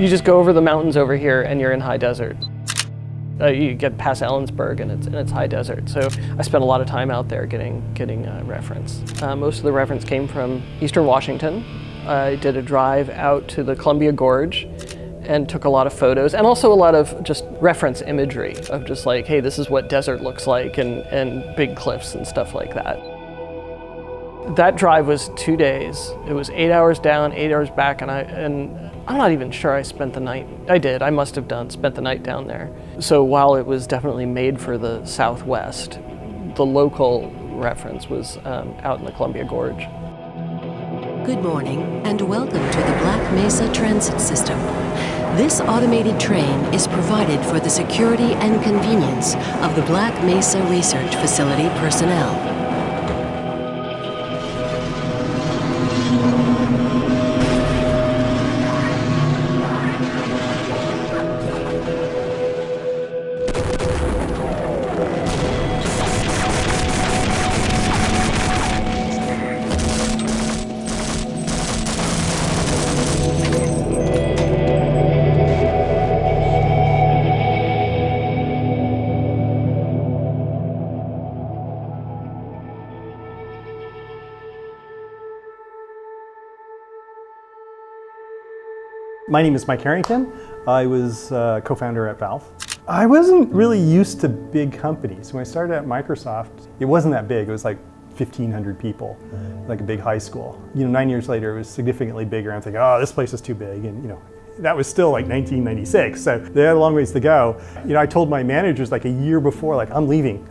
You just go over the mountains over here and you're in high desert. You get past Ellensburg and it's high desert. So I spent a lot of time out there getting reference. Most of the reference came from Eastern Washington. I did a drive out to the Columbia Gorge and took a lot of photos, and also a lot of just reference imagery of just like, hey, this is what desert looks like, and big cliffs and stuff like that. That drive was 2 days. It was 8 hours down, 8 hours back, and I'm not even sure I spent the night. I did, I must have spent the night down there. So while it was definitely made for the Southwest, the local reference was out in the Columbia Gorge. Good morning and welcome to the Black Mesa Transit System. This automated train is provided for the security and convenience of the Black Mesa Research Facility personnel. My name is Mike Harrington. I was co-founder at Valve. I wasn't really used to big companies. When I started at Microsoft, it wasn't that big. It was like 1,500 people, like a big high school. 9 years later, it was significantly bigger. I'm thinking, oh, this place is too big. And that was still like 1996, so they had a long ways to go. I told my managers like a year before, like, I'm leaving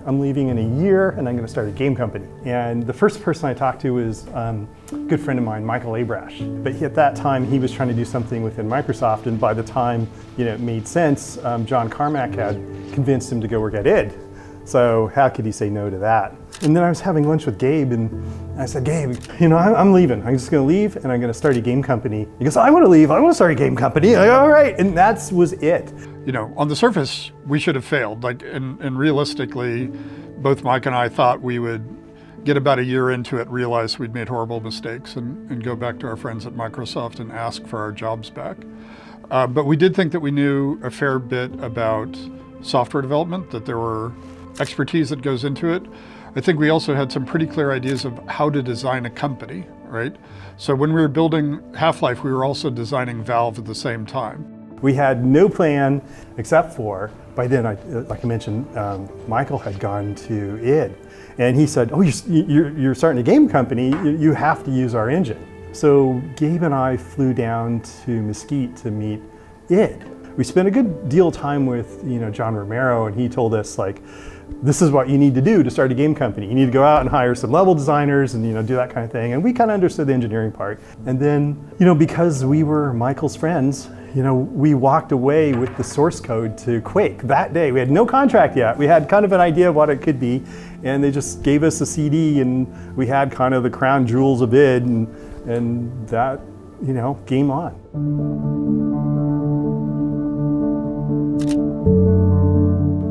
in a year and I'm gonna start a game company. And the first person I talked to was a good friend of mine, Michael Abrash. But at that time, he was trying to do something within Microsoft, and by the time it made sense, John Carmack had convinced him to go work at id. So how could he say no to that? And then I was having lunch with Gabe, and I said, Gabe, I'm leaving. I'm just gonna leave and I'm gonna start a game company. He goes, I wanna leave, I wanna start a game company. I'm like, all right, and that was it. On the surface, we should have failed. And realistically, both Mike and I thought we would get about a year into it, realize we'd made horrible mistakes, and go back to our friends at Microsoft and ask for our jobs back. But we did think that we knew a fair bit about software development, that there were expertise that goes into it. I think we also had some pretty clear ideas of how to design a company, right? So when we were building Half-Life, we were also designing Valve at the same time. We had no plan except for, by then, like I mentioned, Michael had gone to id. And he said, oh, you're starting a game company, you have to use our engine. So Gabe and I flew down to Mesquite to meet id. We spent a good deal of time with John Romero, and he told us, like, this is what you need to do to start a game company. You need to go out and hire some level designers and do that kind of thing. And we kind of understood the engineering part. And then, because we were Michael's friends, we walked away with the source code to Quake that day. We had no contract yet. We had kind of an idea of what it could be, and they just gave us a CD, and we had kind of the crown jewels of id, and that, game on.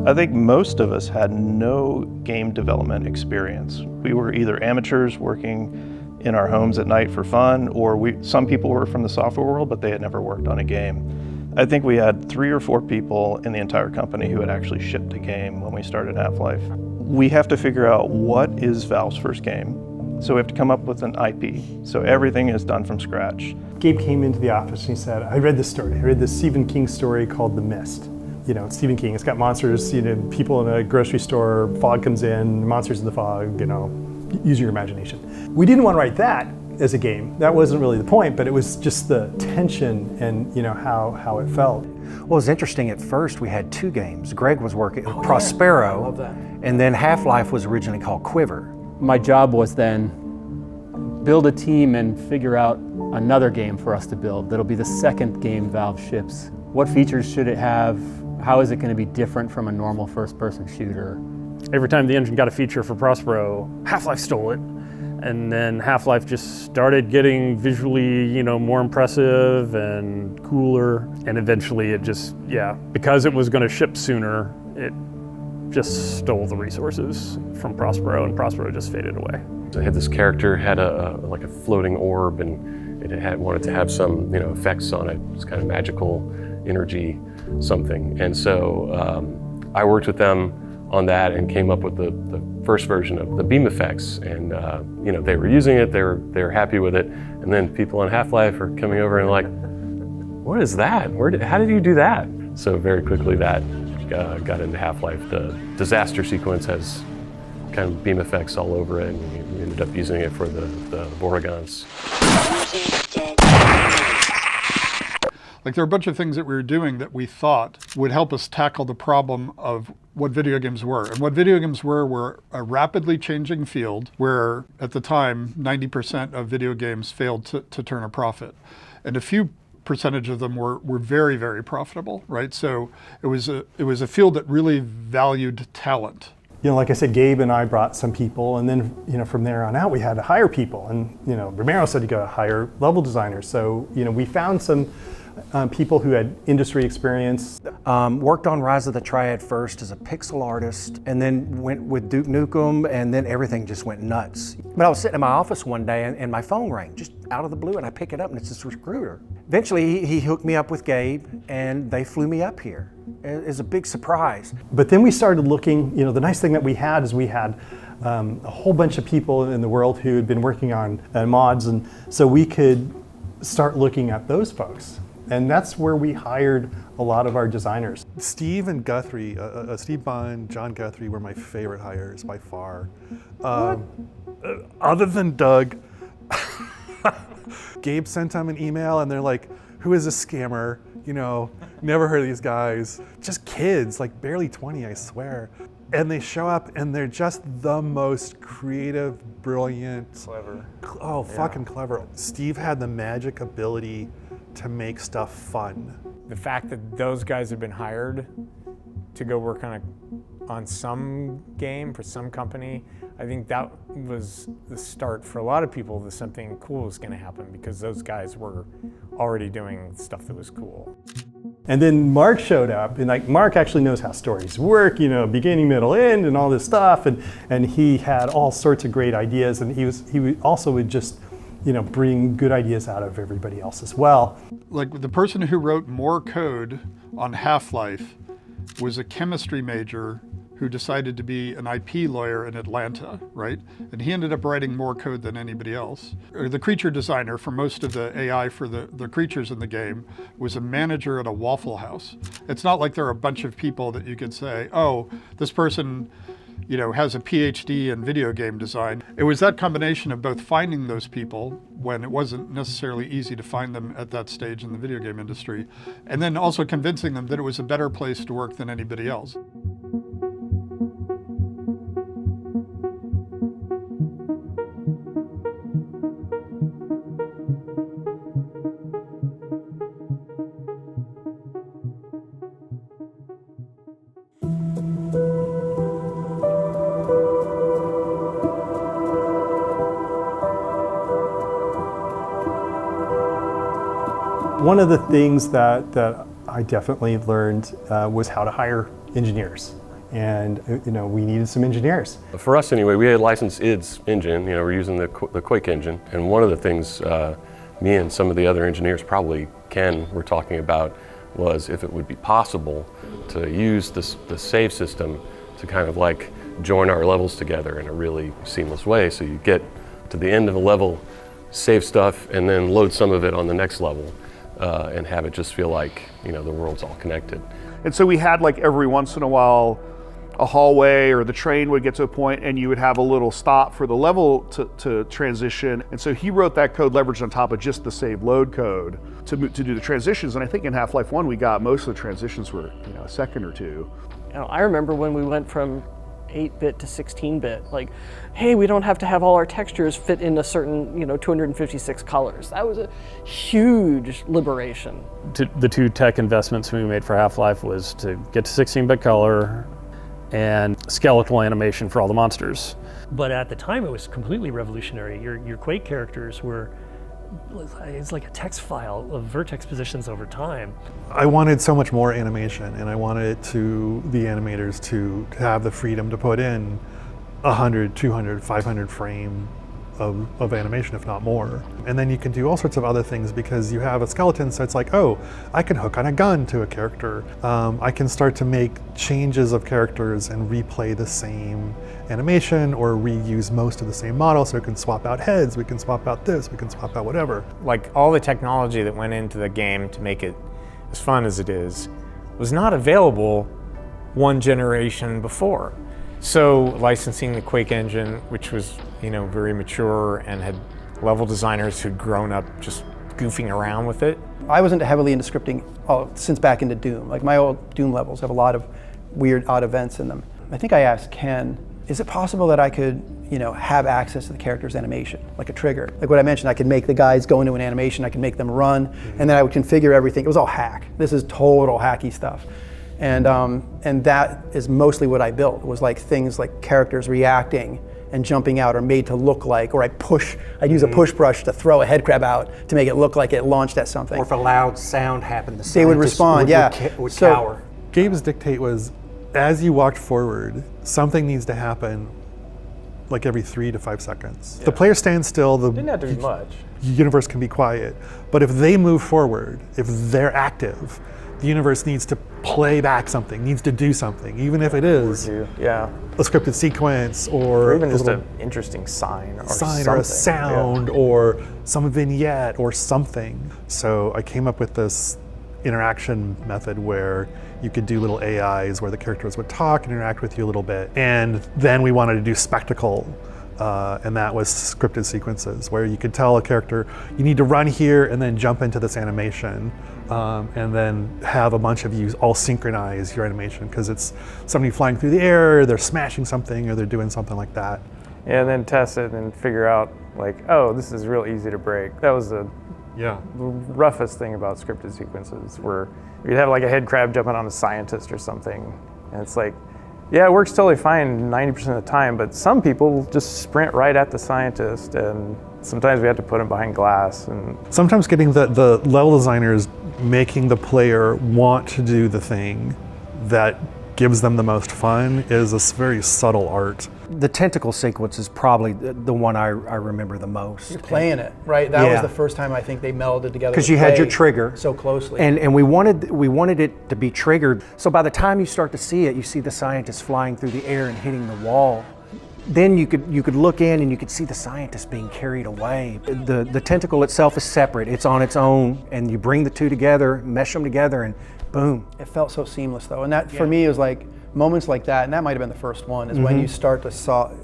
I think most of us had no game development experience. We were either amateurs working in our homes at night for fun, or some people were from the software world, but they had never worked on a game. I think we had 3 or 4 people in the entire company who had actually shipped a game when we started Half-Life. We have to figure out what is Valve's first game. So we have to come up with an IP. So everything is done from scratch. Gabe came into the office and he said, I read this story. I read this Stephen King story called The Mist. It's Stephen King. It's got monsters, people in a grocery store, fog comes in, monsters in the fog, use your imagination. We didn't want to write that as a game. That wasn't really the point, but it was just the tension and how it felt. Well, it was interesting. At first we had 2 games. Greg was working Prospero, I love that. And then Half-Life was originally called Quiver. My job was then build a team and figure out another game for us to build. That'll be the second game Valve ships. What features should it have? How is it going to be different from a normal first-person shooter? Every time the engine got a feature for Prospero, Half-Life stole it. And then Half-Life just started getting visually, more impressive and cooler. And eventually it just, because it was going to ship sooner, it just stole the resources from Prospero, and Prospero just faded away. I had this character, had like a floating orb, and wanted to have some effects on it. It's kind of magical energy something. And so I worked with them on that and came up with the first version of the beam effects. And they were using it, they were happy with it. And then people on Half-Life are coming over and like, what is that? How did you do that? So very quickly that got into Half-Life. The disaster sequence has kind of beam effects all over it, and we ended up using it for the Vortigons. Like there are a bunch of things that we were doing that we thought would help us tackle the problem of what video games were. And what video games were a rapidly changing field where at the time 90% of video games failed to turn a profit. And a few percentage of them were very, very profitable, right? So it was a field that really valued talent. Like I said, Gabe and I brought some people, and then from there on out we had to hire people. And Romero said you got to hire level designers. So we found some people who had industry experience. Worked on Rise of the Triad first as a pixel artist, and then went with Duke Nukem, and then everything just went nuts. But I was sitting in my office one day, and my phone rang, just out of the blue, and I pick it up, and it's this recruiter. Eventually, he hooked me up with Gabe, and they flew me up here. It was a big surprise. But then we started looking, the nice thing that we had is we had a whole bunch of people in the world who had been working on mods, and so we could start looking at those folks. And that's where we hired a lot of our designers. Steve and Guthrie, Steve Bond, John Guthrie were my favorite hires by far. Other than Doug, Gabe sent them an email and they're like, who is this scammer? Never heard of these guys. Just kids, like barely 20, I swear. And they show up and they're just the most creative, brilliant. Clever. Fucking clever. Steve had the magic ability to make stuff fun. The fact that those guys have been hired to go work on some game for some company, I think that was the start for a lot of people that something cool was going to happen, because those guys were already doing stuff that was cool. And then Mark showed up, and Mark actually knows how stories work, beginning, middle, end, and all this stuff, and he had all sorts of great ideas, and he also would just bring good ideas out of everybody else as well. Like the person who wrote more code on Half-Life was a chemistry major who decided to be an IP lawyer in Atlanta, right? And he ended up writing more code than anybody else. The creature designer for most of the AI for the creatures in the game was a manager at a Waffle House. It's not like there are a bunch of people that you could say, oh, this person has a PhD in video game design. It was that combination of both finding those people when it wasn't necessarily easy to find them at that stage in the video game industry, and then also convincing them that it was a better place to work than anybody else. One of the things that I definitely learned was how to hire engineers. And we needed some engineers. For us anyway, we had licensed ID's engine, we're using the Quake engine. And one of the things me and some of the other engineers, probably Ken, were talking about was if it would be possible to use the save system to kind of like join our levels together in a really seamless way. So you get to the end of a level, save stuff, and then load some of it on the next level. And have it just feel like the world's all connected. And so we had like every once in a while a hallway or the train would get to a point and you would have a little stop for the level to transition. And so he wrote that code leveraged on top of just the save load code to do the transitions. And I think in Half-Life 1 we got most of the transitions were a second or two. I remember when we went from 8-bit to 16-bit, like, hey, we don't have to have all our textures fit in a certain, 256 colors. That was a huge liberation. The two tech investments we made for Half-Life was to get to 16-bit color and skeletal animation for all the monsters. But at the time, it was completely revolutionary. Your Quake characters it's like a text file of vertex positions over time. I wanted so much more animation, and I wanted the animators to have the freedom to put in 100, 200, 500 frame of animation, if not more. And then you can do all sorts of other things because you have a skeleton, so it's like, oh, I can hook on a gun to a character. I can start to make changes of characters and replay the same animation or reuse most of the same model, so we can swap out heads, we can swap out this, we can swap out whatever. Like all the technology that went into the game to make it as fun as it is was not available one generation before. So licensing the Quake engine, which was, very mature and had level designers who'd grown up just goofing around with it. I wasn't heavily into scripting since back into Doom. Like my old Doom levels have a lot of weird, odd events in them. I think I asked Ken, is it possible that I could, have access to the character's animation, like a trigger? Like what I mentioned, I could make the guys go into an animation, I could make them run, and then I would configure everything. It was all hack. This is total hacky stuff. And that is mostly what I built, was like things like characters reacting and jumping out are made to look like, or I'd use a push brush to throw a head crab out to make it look like it launched at something. Or if a loud sound happened, they would respond, would cower. Gabe's dictate was, as you walked forward, something needs to happen like every 3 to 5 seconds. Yeah. The player stands still, Didn't have to be much. Universe can be quiet. But if they move forward, if they're active, the universe needs to play back something, needs to do something, even if it is a scripted sequence or even just an interesting sign or a sound or some vignette or something. So I came up with this interaction method where you could do little AIs where the characters would talk and interact with you a little bit. And then we wanted to do spectacle. And that was scripted sequences where you could tell a character, you need to run here and then jump into this animation, and then have a bunch of you all synchronize your animation because it's somebody flying through the air, they're smashing something, or they're doing something like that. Yeah, and then test it and figure out like, oh, this is real easy to break. That was the roughest thing about scripted sequences, where you'd have like a head crab jumping on a scientist or something, and it's like, yeah, it works totally fine 90% of the time, but some people just sprint right at the scientist, and sometimes we have to put them behind glass. And sometimes getting the level designers making the player want to do the thing that gives them the most fun is a very subtle art. The tentacle sequence is probably the one I remember the most. You're playing it, right? That was the first time I think they melded together. Because you had your trigger so closely, and we wanted it to be triggered. So by the time you start to see it, you see the scientist flying through the air and hitting the wall. Then you could look in and you could see the scientist being carried away. The tentacle itself is separate; it's on its own, and you bring the two together, mesh them together, and boom. It felt so seamless though, and that for me was like. Moments like that, and that might have been the first one, is when you start to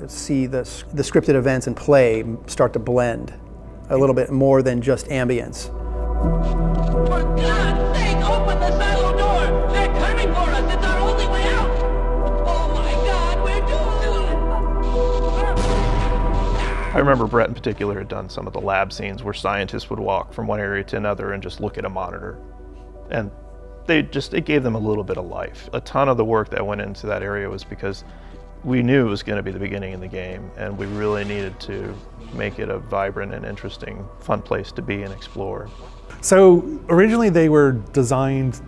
see the scripted events and play start to blend a little bit more than just ambience. For God's sake, open the silo door! They're coming for us! It's our only way out! Oh my God, we're doomed! I remember Brett in particular had done some of the lab scenes where scientists would walk from one area to another and just look at a monitor. And it gave them a little bit of life. A ton of the work that went into that area was because we knew it was going to be the beginning of the game, and we really needed to make it a vibrant and interesting, fun place to be and explore. So originally they were designed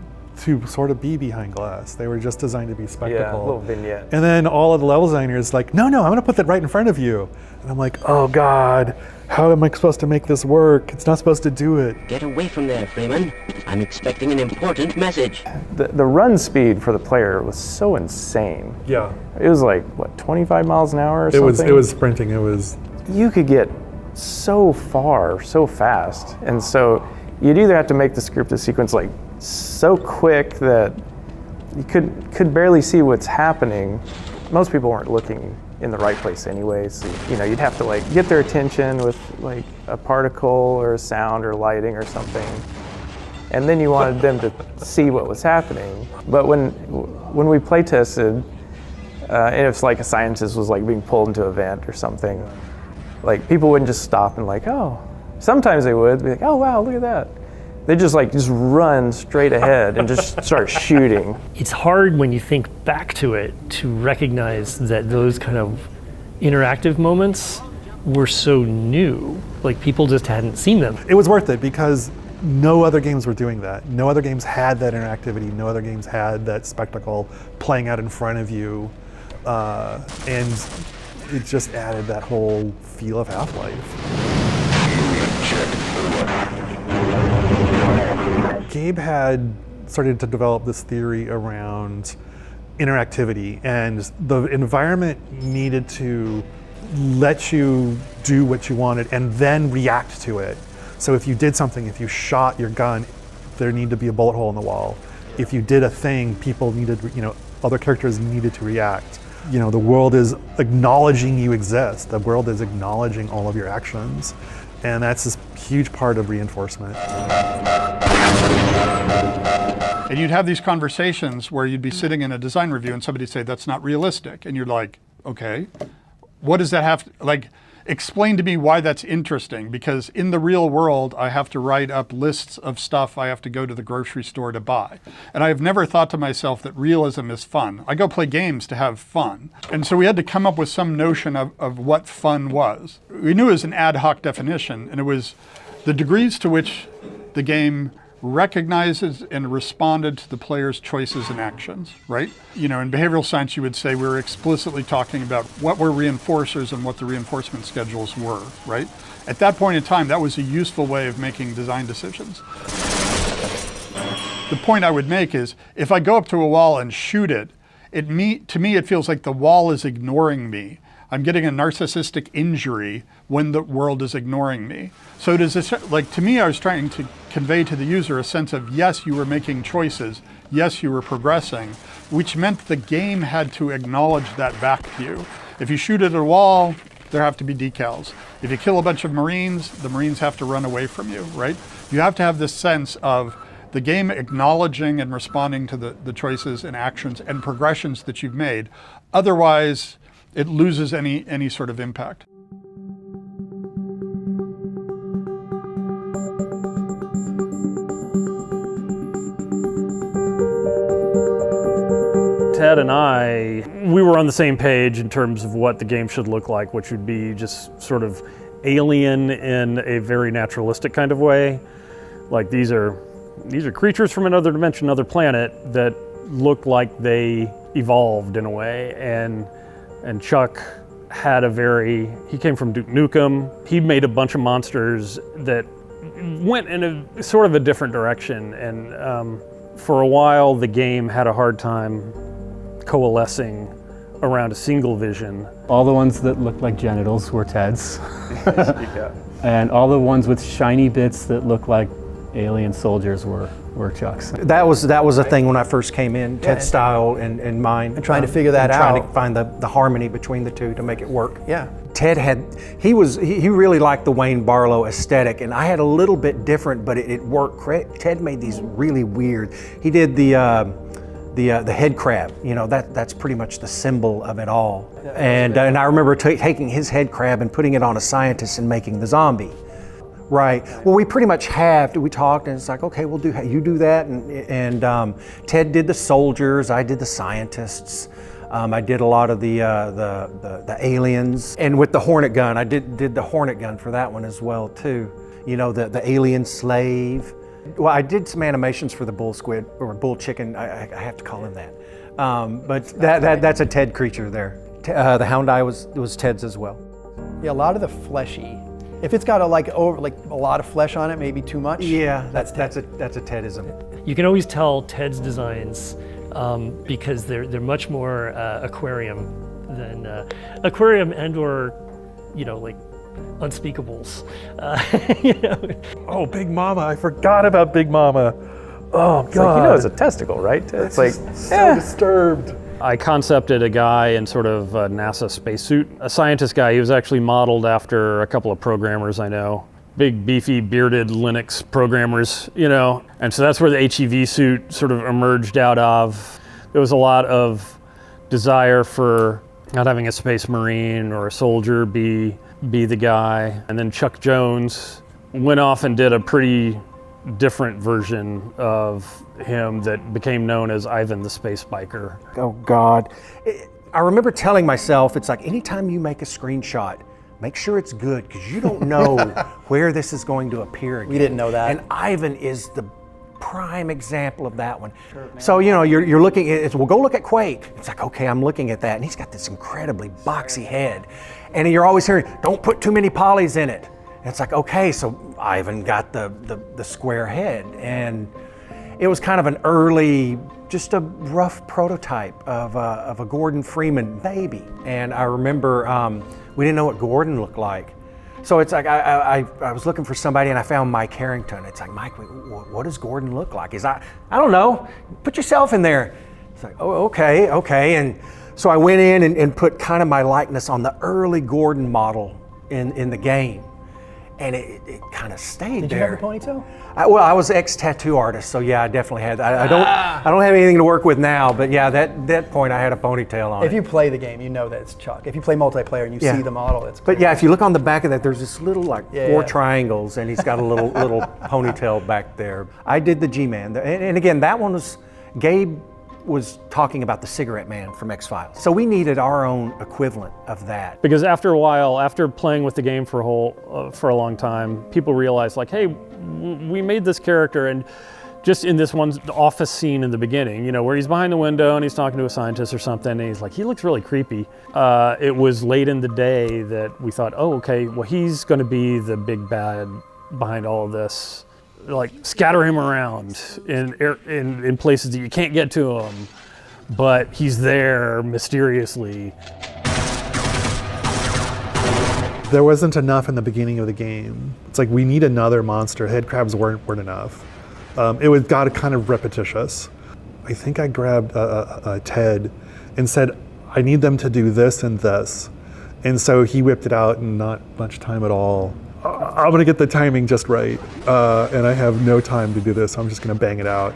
to sort of be behind glass. They were just designed to be spectacle. Yeah, a little vignette. And then all of the level designers like, no, I'm gonna put that right in front of you. And I'm like, oh God, how am I supposed to make this work? It's not supposed to do it. Get away from there, Freeman. I'm expecting an important message. The run speed for the player was so insane. Yeah. It was like, what, 25 miles an hour or something? It was sprinting, You could get so far, so fast. And so you'd either have to make the scripted sequence like so quick that you could barely see what's happening. Most people weren't looking in the right place anyway, so you'd have to like get their attention with like a particle or a sound or lighting or something, and then you wanted them to see what was happening. But when we play tested, and if like a scientist was like being pulled into a vent or something, like people wouldn't just stop and like, oh, sometimes they would be like, oh wow, look at that. They just run straight ahead and just start shooting. It's hard when you think back to it to recognize that those kind of interactive moments were so new. Like people just hadn't seen them. It was worth it because no other games were doing that. No other games had that interactivity. No other games had that spectacle playing out in front of you. And It just added that whole feel of Half-Life. Gabe had started to develop this theory around interactivity, and the environment needed to let you do what you wanted and then react to it. So if you did something, if you shot your gun, there needed to be a bullet hole in the wall. If you did a thing, people needed, other characters needed to react. The world is acknowledging you exist. The world is acknowledging all of your actions. And that's this huge part of reinforcement. And you'd have these conversations where you'd be sitting in a design review and somebody'd say, that's not realistic. And you're like, okay, what does that have to, explain to me why that's interesting, because in the real world, I have to write up lists of stuff I have to go to the grocery store to buy. And I've never thought to myself that realism is fun. I go play games to have fun. And so we had to come up with some notion of what fun was. We knew it was an ad hoc definition, and it was the degrees to which the game recognizes and responded to the player's choices and actions, right? In behavioral science, you would say we were explicitly talking about what were reinforcers and what the reinforcement schedules were, right? At that point in time, that was a useful way of making design decisions. The point I would make is, if I go up to a wall and shoot it, to me, it feels like the wall is ignoring me. I'm getting a narcissistic injury when the world is ignoring me. So does this, to me, I was trying to convey to the user a sense of, yes, you were making choices, yes, you were progressing, which meant the game had to acknowledge that back to you. If you shoot at a wall, there have to be decals. If you kill a bunch of Marines, the Marines have to run away from you, right? You have to have this sense of the game acknowledging and responding to the choices and actions and progressions that you've made. Otherwise, it loses any sort of impact. Ted and we were on the same page in terms of what the game should look like, which would be just sort of alien in a very naturalistic kind of way. Like these are creatures from another dimension, another planet that look like they evolved in a way. And Chuck had he came from Duke Nukem. He made a bunch of monsters that went in a sort of a different direction. And for a while, the game had a hard time coalescing around a single vision. All the ones that looked like genitals were Ted's. And all the ones with shiny bits that looked like alien soldiers were Chuck's. That was a thing when I first came in, Ted's style and mine. And trying to figure that out. Trying to find the harmony between the two to make it work. Yeah. Ted he really liked the Wayne Barlow aesthetic, and I had a little bit different, but it worked. Ted made these really weird. He did the head crab. That's pretty much the symbol of it all. And I remember taking his head crab and putting it on a scientist and making the zombie. Right. Well, we pretty much we talked, and it's like, okay, you do that, and Ted did the soldiers, I did the scientists, I did a lot of the aliens, and with the Hornet gun, I did the Hornet gun for that one as well too. The alien slave. Well, I did some animations for the bull squid or bull chicken. I have to call him that, but that's a Ted creature there. The hound eye was Ted's as well. Yeah, a lot of the fleshy. If it's got a lot of flesh on it, maybe too much. Yeah, that's a Tedism. You can always tell Ted's designs because they're much more aquarium than aquarium and/or unspeakables. Oh, Big Mama! I forgot about Big Mama. Oh God! It's it's a testicle, right? It's so disturbed. I concepted a guy in sort of a NASA spacesuit, a scientist guy. He was actually modeled after a couple of programmers I know. Big, beefy, bearded Linux programmers, And so that's where the HEV suit sort of emerged out of. There was a lot of desire for not having a space marine or a soldier be the guy. And then Chuck Jones went off and did a pretty different version of him that became known as Ivan the Space Biker. Oh God. I remember telling myself, it's like anytime you make a screenshot, make sure it's good because you don't know where this is going to appear again. We didn't know that. And Ivan is the prime example of that one. So, you know, you're looking at, well, go look at Quake. It's like, okay, I'm looking at that, and he's got this incredibly boxy head. And you're always hearing, don't put too many polys in it. And it's like, okay, so Ivan got the square head. And it was kind of an early, just a rough prototype of a Gordon Freeman baby. And I remember we didn't know what Gordon looked like. So it's like I was looking for somebody and I found Mike Harrington. It's like, Mike, what does Gordon look like? I don't know. Put yourself in there. It's like, oh, okay. And so I went in and put kind of my likeness on the early Gordon model in the game. And it kind of stayed Did there. Did you have a ponytail? Well, I was ex-tattoo artist, so yeah, I definitely had. I don't have anything to work with now, but yeah, that point I had a ponytail on. If you play the game, you know that it's Chuck. If you play multiplayer and you see the model, it's clear. But yeah, if you look on the back of that, there's this little four yeah. triangles, and he's got a little ponytail back there. I did the G-Man, and again, that one was Gabe was talking about the Cigarette Man from X-Files. So we needed our own equivalent of that. Because after a while, after playing with the game for a long time, people realized like, hey, we made this character, and just in this one office scene in the beginning, you know, where he's behind the window and he's talking to a scientist or something, and he's like, he looks really creepy. It was late in the day that we thought, oh, okay, well, he's going to be the big bad behind all of this. Like, scatter him around in places that you can't get to him, but he's there mysteriously. There wasn't enough in the beginning of the game. It's like, we need another monster. Head crabs weren't enough. It got kind of repetitious. I think I grabbed Ted and said, I need them to do this and this. And so he whipped it out in not much time at all. I'm gonna get the timing just right, and I have no time to do this. I'm just gonna bang it out.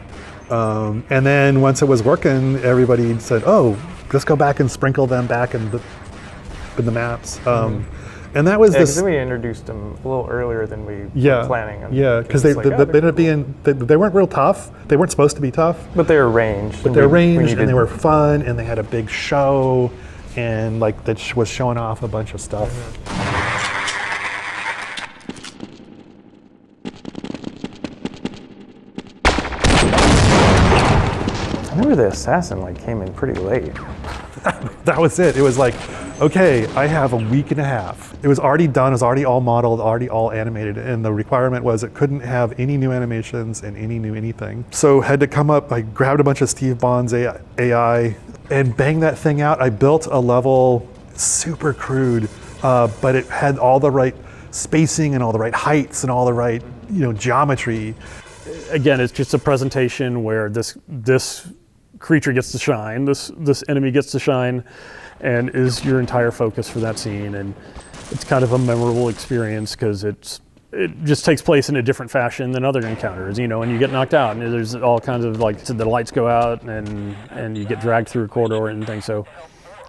And then once it was working, everybody said, "Oh, just go back and sprinkle them back in the maps." And that was this. Because we introduced them a little earlier than we were planning. Yeah, because they ended up being they weren't real tough. They weren't supposed to be tough. But they were ranged. But they were ranged, and they were fun, and they had a big show, and like that was showing off a bunch of stuff. I remember the assassin came in pretty late. That was it. It was like, okay, I have a week and a half. It was already done, it was already all modeled, already all animated, and the requirement was it couldn't have any new animations and any new anything. So had to come up, I grabbed a bunch of Steve Bond's AI and banged that thing out. I built a level, super crude, but it had all the right spacing and all the right heights and all the right, geometry. Again, it's just a presentation where this creature gets to shine, this enemy gets to shine, and is your entire focus for that scene. And it's kind of a memorable experience because it just takes place in a different fashion than other encounters, and you get knocked out, and there's all kinds of the lights go out, and you get dragged through a corridor and things. So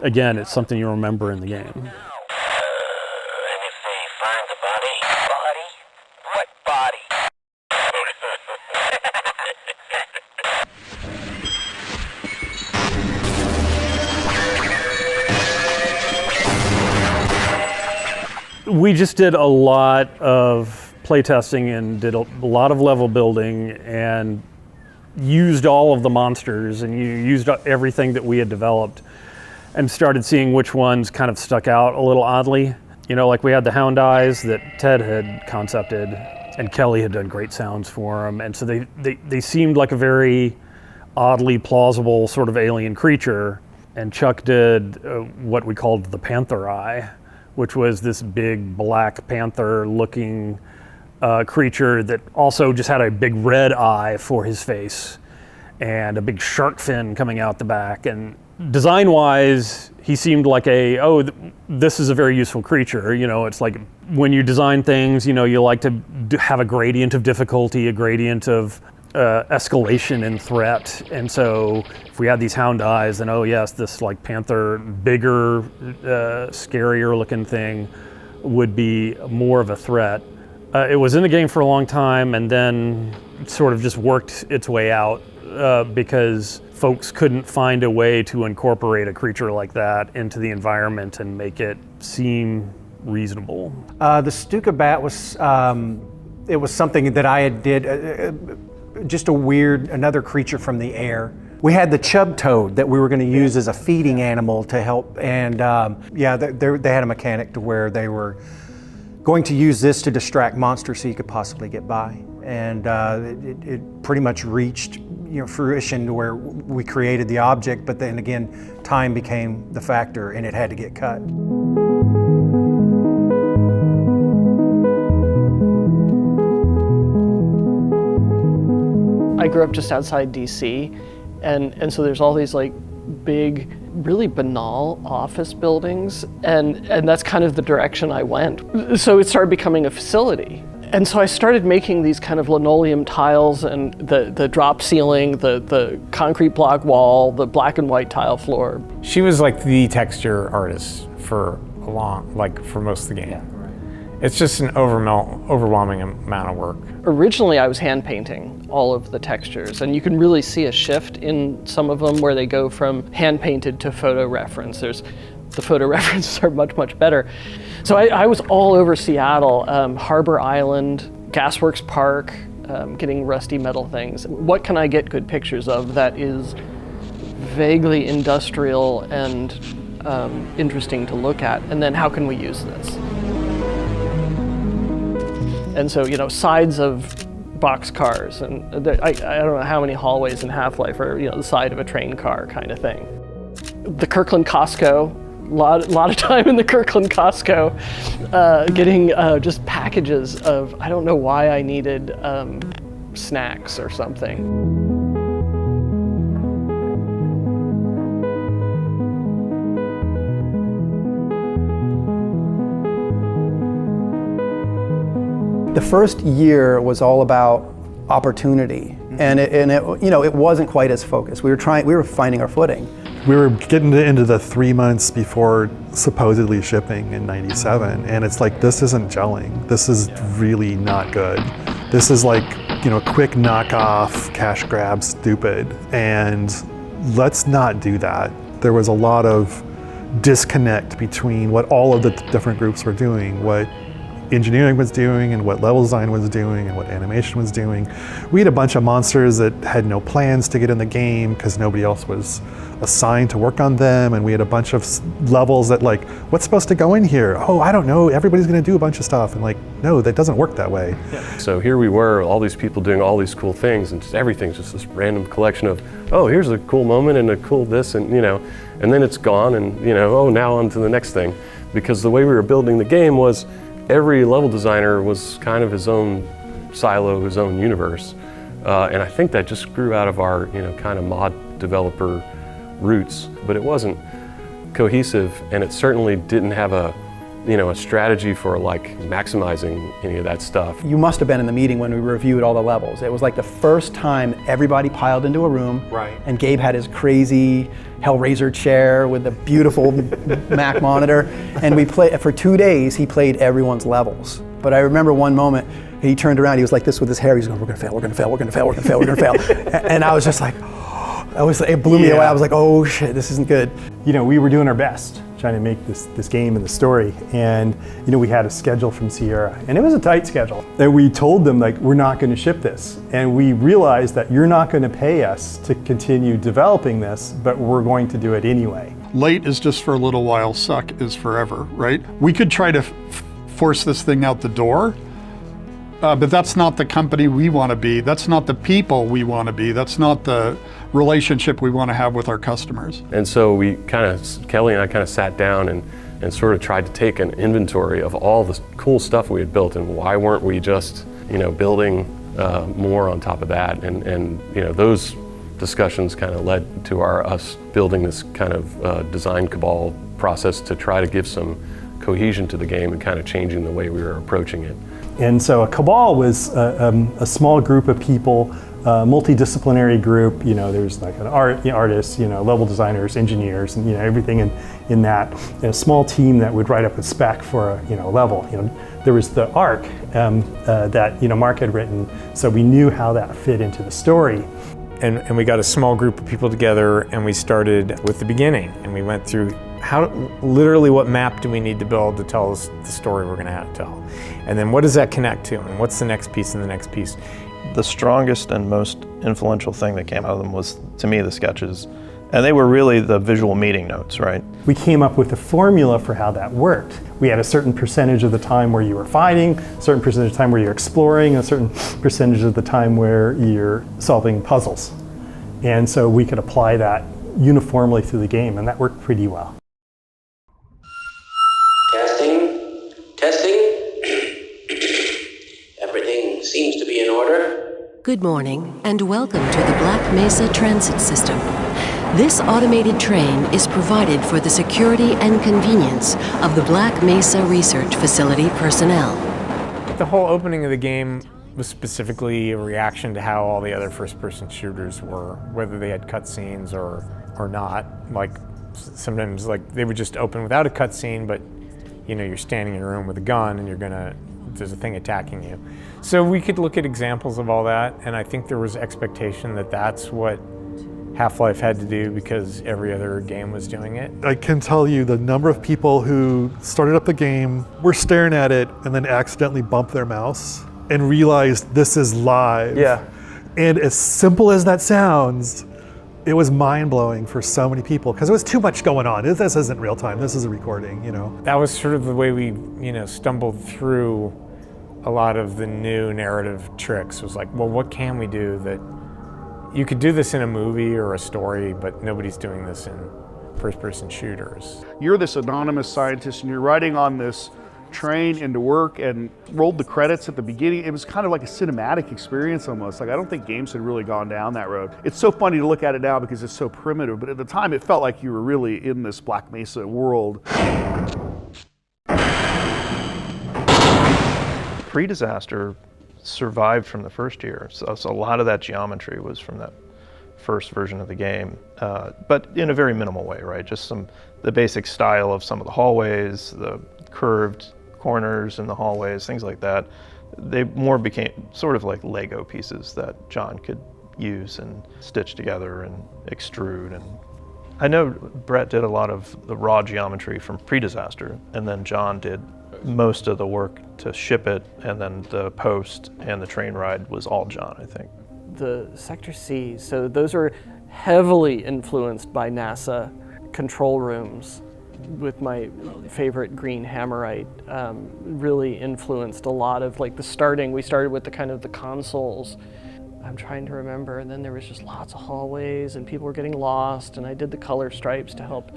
again, it's something you remember in the game. We just did a lot of playtesting and did a lot of level building and used all of the monsters and used everything that we had developed and started seeing which ones kind of stuck out a little oddly. Like we had the hound eyes that Ted had concepted and Kelly had done great sounds for them. And so they seemed like a very oddly plausible sort of alien creature. And Chuck did what we called the panther eye, which was this big black panther looking creature that also just had a big red eye for his face and a big shark fin coming out the back. And design wise, he seemed like this is a very useful creature. It's like when you design things, you like to have a gradient of difficulty, a gradient of escalation in threat. And so if we had these hound eyes, then this panther, bigger, scarier looking thing would be more of a threat. It was in the game for a long time and then sort of just worked its way out because folks couldn't find a way to incorporate a creature like that into the environment and make it seem reasonable. The Stuka bat was, it was something that I did. just a weird, another creature from the air. We had the chub toad that we were going to use as a feeding animal to help, and yeah, they had a mechanic to where they were going to use this to distract monsters so you could possibly get by. And it pretty much reached fruition to where we created the object, but then again, time became the factor and it had to get cut. I grew up just outside DC, and so there's all these like big, really banal office buildings, and that's kind of the direction I went. So it started becoming a facility. And so I started making these kind of linoleum tiles and the drop ceiling, the concrete block wall, the black and white tile floor. She was like the texture artist for for most of the game. Yeah. It's just an overwhelming amount of work. Originally I was hand painting all of the textures, and you can really see a shift in some of them where they go from hand painted to photo reference. The photo references are much, much better. So I was all over Seattle, Harbor Island, Gasworks Park, getting rusty metal things. What can I get good pictures of that is vaguely industrial and interesting to look at? And then how can we use this? And so, sides of boxcars, and I don't know how many hallways in Half-Life are, the side of a train car kind of thing. The Kirkland Costco. A lot of time in the Kirkland Costco, getting just packages of, I don't know why I needed snacks or something. The first year was all about opportunity, and it wasn't quite as focused. We were finding our footing. We were getting into the 3 months before supposedly shipping in '97, and it's like, this isn't gelling. This is really not good. This is like, quick knockoff, cash grab, stupid, and let's not do that. There was a lot of disconnect between what all of the different groups were doing, what engineering was doing and what level design was doing and what animation was doing. We had a bunch of monsters that had no plans to get in the game because nobody else was assigned to work on them, and we had a bunch of levels that like, what's supposed to go in here? Oh, I don't know, everybody's gonna do a bunch of stuff, and like, no, that doesn't work that way. Yeah. So here we were, all these people doing all these cool things, and just everything's just this random collection of, oh, here's a cool moment and a cool this, and and then it's gone, and oh, now on to the next thing. Because the way we were building the game was, every level designer was kind of his own silo, his own universe. And I think that just grew out of our, kind of mod developer roots, but it wasn't cohesive, and it certainly didn't have a strategy for like maximizing any of that stuff. You must have been in the meeting when we reviewed all the levels. It was like the first time everybody piled into a room, right? And Gabe had his crazy Hellraiser chair with the beautiful Mac monitor, and we played for 2 days. He played everyone's levels. But I remember one moment he turned around. He was like this with his hair. He's going, "We're gonna fail. We're gonna fail. We're gonna fail. We're gonna fail. We're gonna fail." And I was just like, it blew me away. I was like, oh shit, this isn't good. We were doing our best trying to make this game and the story, and we had a schedule from Sierra, and it was a tight schedule. And we told them, like, we're not going to ship this, and we realized that you're not going to pay us to continue developing this, but we're going to do it anyway. Late is just for a little while, suck is forever, right? We could try to force this thing out the door, but that's not the company we want to be. That's not the people we want to be. That's not the relationship we want to have with our customers. And so Kelly and I kind of sat down and sort of tried to take an inventory of all the cool stuff we had built, and why weren't we just, building more on top of that? And those discussions kind of led to us building this kind of design cabal process to try to give some cohesion to the game and kind of changing the way we were approaching it. And so a cabal was a small group of people, multidisciplinary group. There's like an artists, level designers, engineers, and everything in that. And a small team that would write up a spec for a level. There was the arc that Mark had written, so we knew how that fit into the story. And we got a small group of people together, and we started with the beginning, and we went through literally what map do we need to build to tell us the story we're going to have to tell, and then what does that connect to, and what's the next piece and the next piece. The strongest and most influential thing that came out of them was, to me, the sketches. And they were really the visual meeting notes, right? We came up with a formula for how that worked. We had a certain percentage of the time where you were fighting, a certain percentage of the time where you're exploring, a certain percentage of the time where you're solving puzzles. And so we could apply that uniformly through the game, and that worked pretty well. Testing. Everything seems to be in order. Good morning, and welcome to the Black Mesa Transit System. This automated train is provided for the security and convenience of the Black Mesa Research Facility personnel. The whole opening of the game was specifically a reaction to how all the other first-person shooters were, whether they had cutscenes or not. Like sometimes, like they would just open without a cutscene, but you know you're standing in a room with a gun and there's a thing attacking you. So we could look at examples of all that, and I think there was expectation that that's what Half-Life had to do because every other game was doing it. I can tell you the number of people who started up the game, were staring at it, and then accidentally bumped their mouse and realized this is live. Yeah. And as simple as that sounds, it was mind-blowing for so many people because it was too much going on. This isn't real time, this is a recording, you know. That was sort of the way we, stumbled through a lot of the new narrative tricks. It was like, well, what can we do that you could do this in a movie or a story, but nobody's doing this in first-person shooters. You're this anonymous scientist and you're riding on this train into work and rolled the credits at the beginning. It was kind of like a cinematic experience almost. Like I don't think games had really gone down that road. It's so funny to look at it now because it's so primitive, but at the time it felt like you were really in this Black Mesa world. Pre-disaster survived from the first year, so a lot of that geometry was from that first version of the game, but in a very minimal way, right? Just the basic style of some of the hallways, the curved corners in the hallways, things like that. They more became sort of like Lego pieces that John could use and stitch together and extrude. And I know Brett did a lot of the raw geometry from pre-disaster, and then John did most of the work to ship it, and then the post and the train ride was all John, I think. The Sector C, so those are heavily influenced by NASA control rooms, with my favorite green Hammerite, really influenced a lot of like we started with the kind of the consoles. I'm trying to remember, and then there was just lots of hallways and people were getting lost, and I did the color stripes to help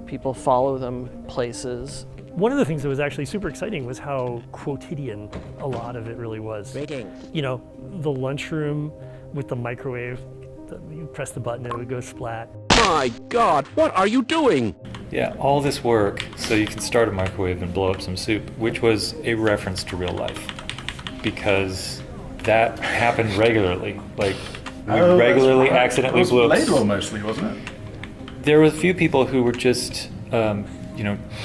people follow them places. One of the things that was actually super exciting was how quotidian a lot of it really was. You know, the lunchroom with the microwave, you press the button and it would go splat. My God, what are you doing? Yeah, all this work so you can start a microwave and blow up some soup, which was a reference to real life, because that happened regularly. Like, we regularly accidentally blew up. Later mostly, wasn't it? There were a few people who were just,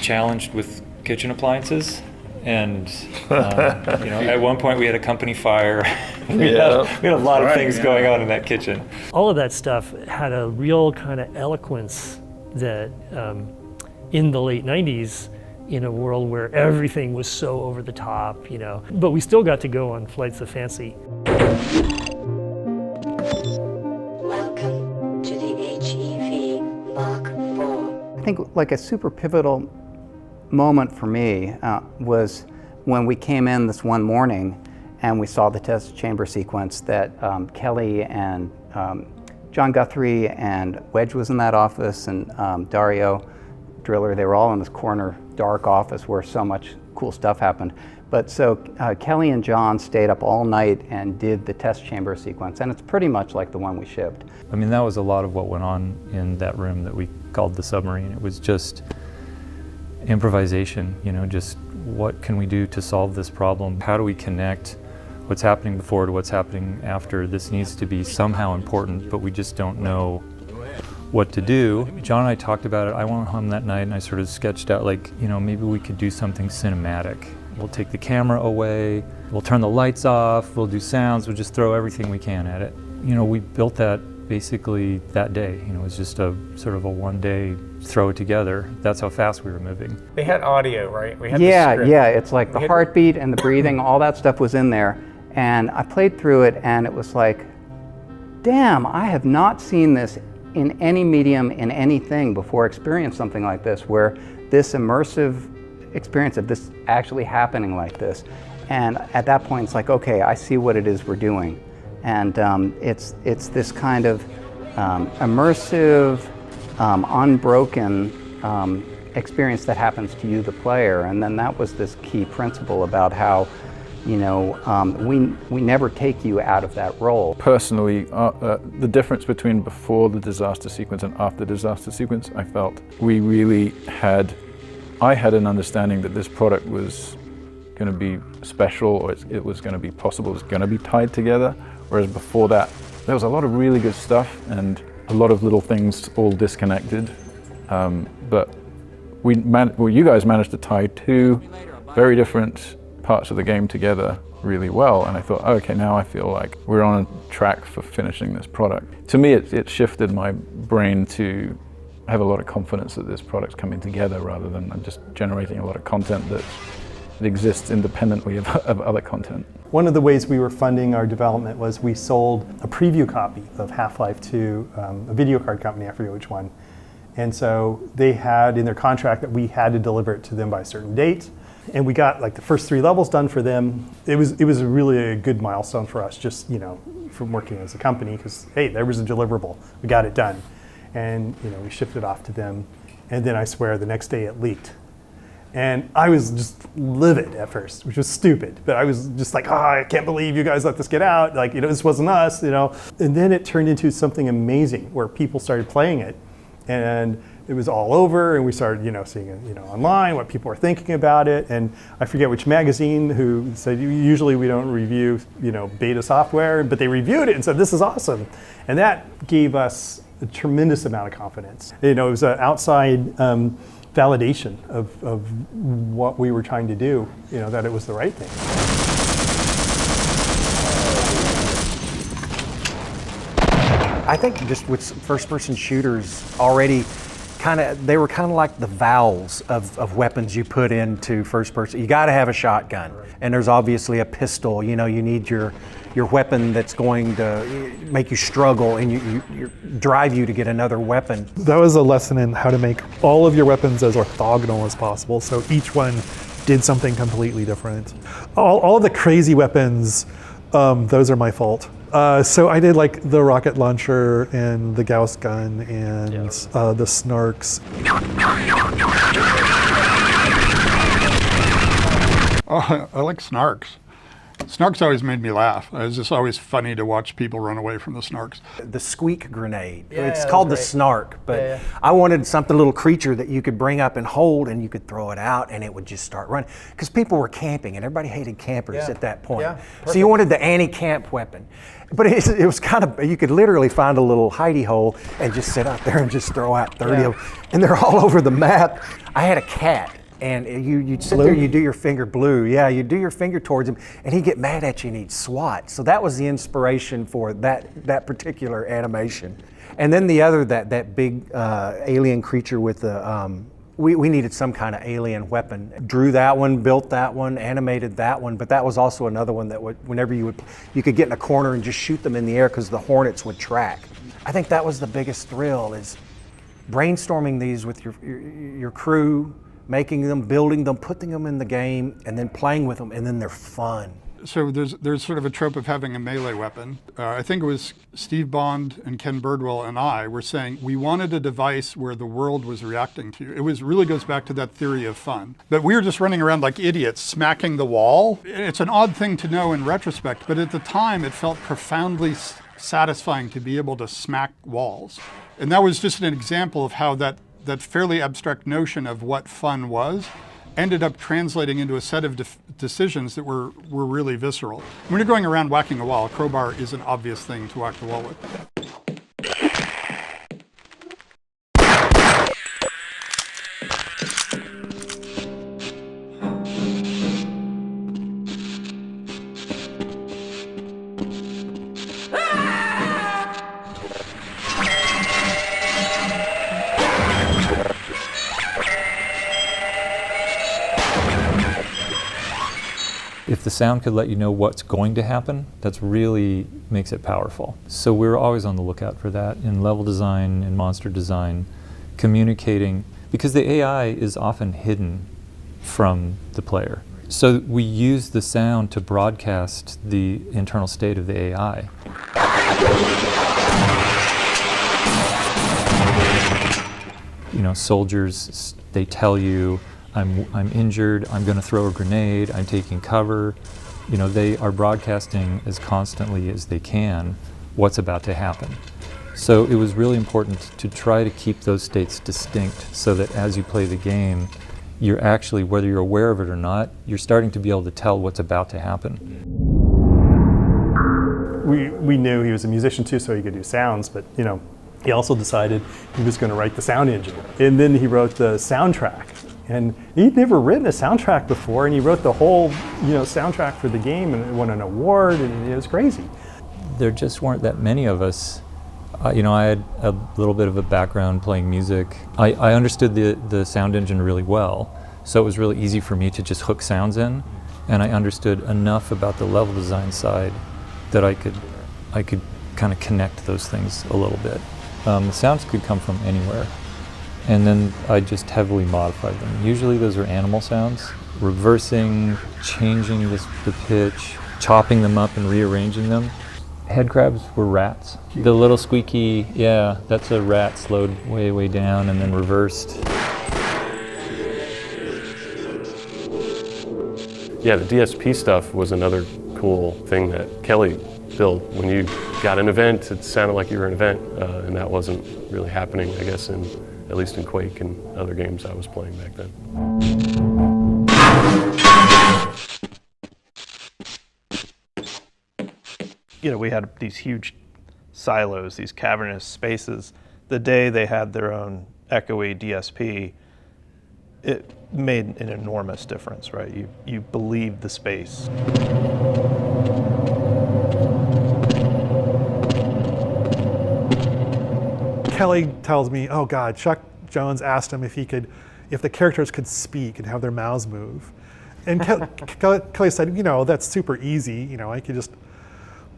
challenged with kitchen appliances, and at one point we had a company fire. we had a lot of things going on in that kitchen. All of that stuff had a real kind of eloquence that in the late 90s, in a world where everything was so over the top, but we still got to go on flights of fancy. Welcome to the HEV Mach 4. I think like a super pivotal moment for me was when we came in this one morning and we saw the test chamber sequence that Kelly and John Guthrie and Wedge was in that office, and Dario Driller, they were all in this corner dark office where so much cool stuff happened. But so Kelly and John stayed up all night and did the test chamber sequence, and it's pretty much like the one we shipped. I mean, that was a lot of what went on in that room that we called the submarine. It was just improvisation, just what can we do to solve this problem? How do we connect what's happening before to what's happening after? This needs to be somehow important, but we just don't know what to do. John and I talked about it. I went home that night and I sort of sketched out maybe we could do something cinematic. We'll take the camera away, we'll turn the lights off, we'll do sounds, we'll just throw everything we can at it. We built that basically that day. It was just a sort of a one-day throw it together. That's how fast we were moving. They had audio, right? We had yeah, it's like the heartbeat and the breathing, all that stuff was in there. And I played through it and it was like, damn, I have not seen this in any medium, in anything before, experienced something like this, where this immersive experience of this actually happening like this. And at that point, it's like, okay, I see what it is we're doing. And it's this kind of immersive, unbroken experience that happens to you, the player. And then that was this key principle about how, you know, we never take you out of that role. Personally, the difference between before the disaster sequence and after the disaster sequence, I felt we really had, I had an understanding that this product was going to be special, or it was going to be possible, it was going to be tied together. Whereas before that, there was a lot of really good stuff and a lot of little things all disconnected. But you guys managed to tie two very different parts of the game together really well, and I thought, oh, okay, now I feel like we're on a track for finishing this product. To me, it shifted my brain to have a lot of confidence that this product's coming together rather than just generating a lot of content that exists independently of other content. One of the ways we were funding our development was we sold a preview copy of Half-Life to a video card company, I forget which one. And so they had in their contract that we had to deliver it to them by a certain date. And we got like the first 3 levels done for them. It was really a good milestone for us, just, you know, from working as a company, because hey, there was a deliverable, we got it done. And you know, we shipped it off to them. And then I swear the next day it leaked. And I was just livid at first, which was stupid. But I was just like, oh, I can't believe you guys let this get out. Like, you know, this wasn't us, you know. And then it turned into something amazing where people started playing it. And it was all over, and we started, you know, seeing it, you know, online, what people were thinking about it. And I forget which magazine who said, usually we don't review, you know, beta software, but they reviewed it and said, this is awesome. And that gave us a tremendous amount of confidence. You know, it was an outside validation of what we were trying to do, you know, that it was the right thing. I think just with first-person shooters already, they were kind of like the valves of weapons you put into first person. You got to have a shotgun, and there's obviously a pistol. You know, you need your weapon that's going to make you struggle and you drive you to get another weapon. That was a lesson in how to make all of your weapons as orthogonal as possible, so each one did something completely different. All of the crazy weapons, those are my fault. So I did like the rocket launcher and the Gauss gun and the snarks. Oh, I like snarks. Snarks always made me laugh. It was just always funny to watch people run away from the snarks. The squeak grenade. It's called the snark, but I wanted something, a little creature that you could bring up and hold, and you could throw it out and it would just start running. Because people were camping and everybody hated campers at that point. So you wanted the anti-camp weapon. But it was kind of, you could literally find a little hidey hole and just sit out there and just throw out 30 of them. And they're all over the map. I had a cat. And you'd sit there, you do your finger blue. Yeah, you do your finger towards him, and he'd get mad at you and he'd swat. So that was the inspiration for that particular animation. And then the other, that big alien creature with the, we needed some kind of alien weapon. Drew that one, built that one, animated that one, but that was also another one that whenever you could get in a corner and just shoot them in the air because the hornets would track. I think that was the biggest thrill, is brainstorming these with your crew, making them, building them, putting them in the game, and then playing with them, and then they're fun. So there's sort of a trope of having a melee weapon. I think it was Steve Bond and Ken Birdwell and I were saying we wanted a device where the world was reacting to you. It really goes back to that theory of fun. But we were just running around like idiots, smacking the wall. It's an odd thing to know in retrospect, but at the time it felt profoundly satisfying to be able to smack walls. And that was just an example of how that fairly abstract notion of what fun was ended up translating into a set of decisions that were really visceral. When you're going around whacking a wall, a crowbar is an obvious thing to whack the wall with. If the sound could let you know what's going to happen, that's really makes it powerful. So we're always on the lookout for that in level design, in monster design, communicating, because the AI is often hidden from the player. So we use the sound to broadcast the internal state of the AI. You know, soldiers, they tell you, I'm injured, I'm going to throw a grenade, I'm taking cover. You know, they are broadcasting as constantly as they can what's about to happen. So it was really important to try to keep those states distinct so that as you play the game, you're actually, whether you're aware of it or not, you're starting to be able to tell what's about to happen. We knew he was a musician too, so he could do sounds, but you know, he also decided he was going to write the sound engine. And then he wrote the soundtrack. And he'd never written a soundtrack before, and he wrote the whole, you know, soundtrack for the game, and it won an award, and it was crazy. There just weren't that many of us. You know, I had a little bit of a background playing music. I understood the sound engine really well, so it was really easy for me to just hook sounds in, and I understood enough about the level design side that I could kind of connect those things a little bit. The sounds could come from anywhere. And then I just heavily modified them. Usually those are animal sounds, reversing, changing the pitch, chopping them up and rearranging them. Head crabs were rats. The little squeaky, yeah, that's a rat slowed way, way down and then reversed. Yeah, the DSP stuff was another cool thing that Kelly built. When you got an event, it sounded like you were an event, and that wasn't really happening, I guess, at least in Quake and other games I was playing back then. You know, we had these huge silos, these cavernous spaces. The day they had their own echoey DSP, it made an enormous difference, right? You believed the space. Kelly tells me, oh God, Chuck Jones asked him if the characters could speak and have their mouths move. And Kelly said, you know, that's super easy. You know, I could just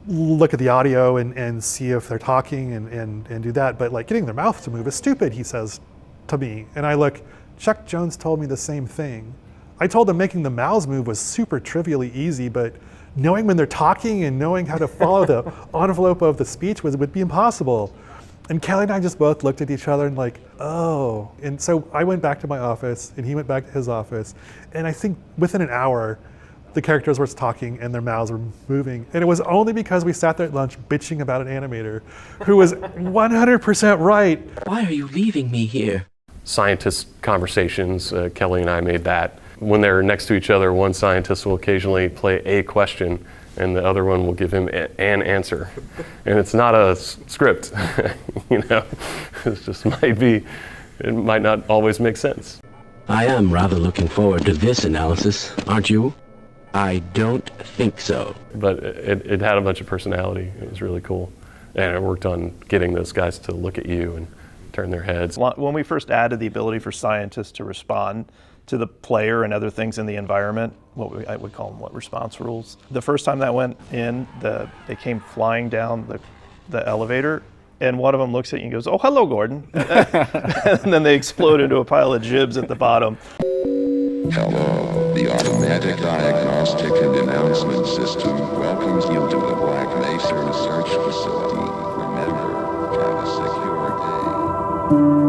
look at the audio and see if they're talking and do that. But like getting their mouth to move is stupid, he says to me. And I look, Chuck Jones told me the same thing. I told him making the mouths move was super trivially easy, but knowing when they're talking and knowing how to follow the envelope of the speech would be impossible. And Kelly and I just both looked at each other and like, oh. And so I went back to my office and he went back to his office. And I think within an hour, the characters were talking and their mouths were moving. And it was only because we sat there at lunch bitching about an animator who was 100% right. Why are you leaving me here? Scientist conversations, Kelly and I made that. When they're next to each other, one scientist will occasionally play a question and the other one will give him an answer. And it's not a script, you know, it might not always make sense. I am rather looking forward to this analysis, aren't you? I don't think so. But it had a bunch of personality. It was really cool. And I worked on getting those guys to look at you and turn their heads. When we first added the ability for scientists to respond to the player and other things in the environment, I would call them response rules. The first time that went in, they came flying down the elevator, and one of them looks at you and goes, "Oh, hello, Gordon." And then they explode into a pile of jibs at the bottom. Hello, the automatic diagnostic and announcement system welcomes you to the Black Mesa Research Facility. Remember, have a secure day.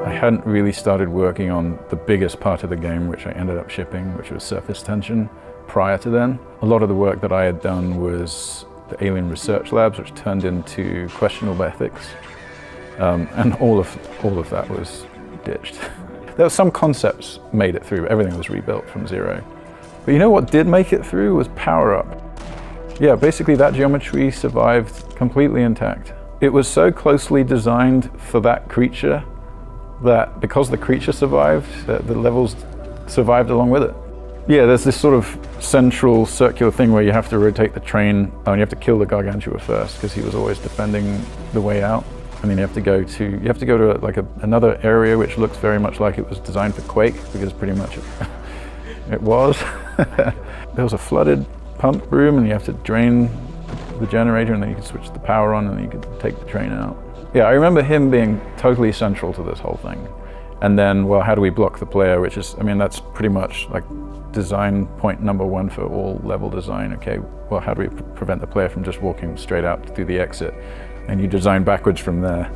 I hadn't really started working on the biggest part of the game, which I ended up shipping, which was Surface Tension, prior to then. A lot of the work that I had done was the Alien Research Labs, which turned into questionable ethics, and all of that was ditched. There were some concepts made it through, but everything was rebuilt from zero. But you know what did make it through was Power Up. Yeah, basically that geometry survived completely intact. It was so closely designed for that creature that because the creature survived, the levels survived along with it. Yeah, there's this sort of central circular thing where you have to rotate the train, and you have to kill the Gargantua first because he was always defending the way out. And then you have to go to like another area which looks very much like it was designed for Quake, because pretty much it was. There was a flooded pump room, and you have to drain the generator, and then you can switch the power on, and then you can take the train out. Yeah, I remember him being totally central to this whole thing. And then, well, how do we block the player? Which is, I mean, that's pretty much like design point number one for all level design. Okay, well, how do we prevent the player from just walking straight out through the exit? And you design backwards from there.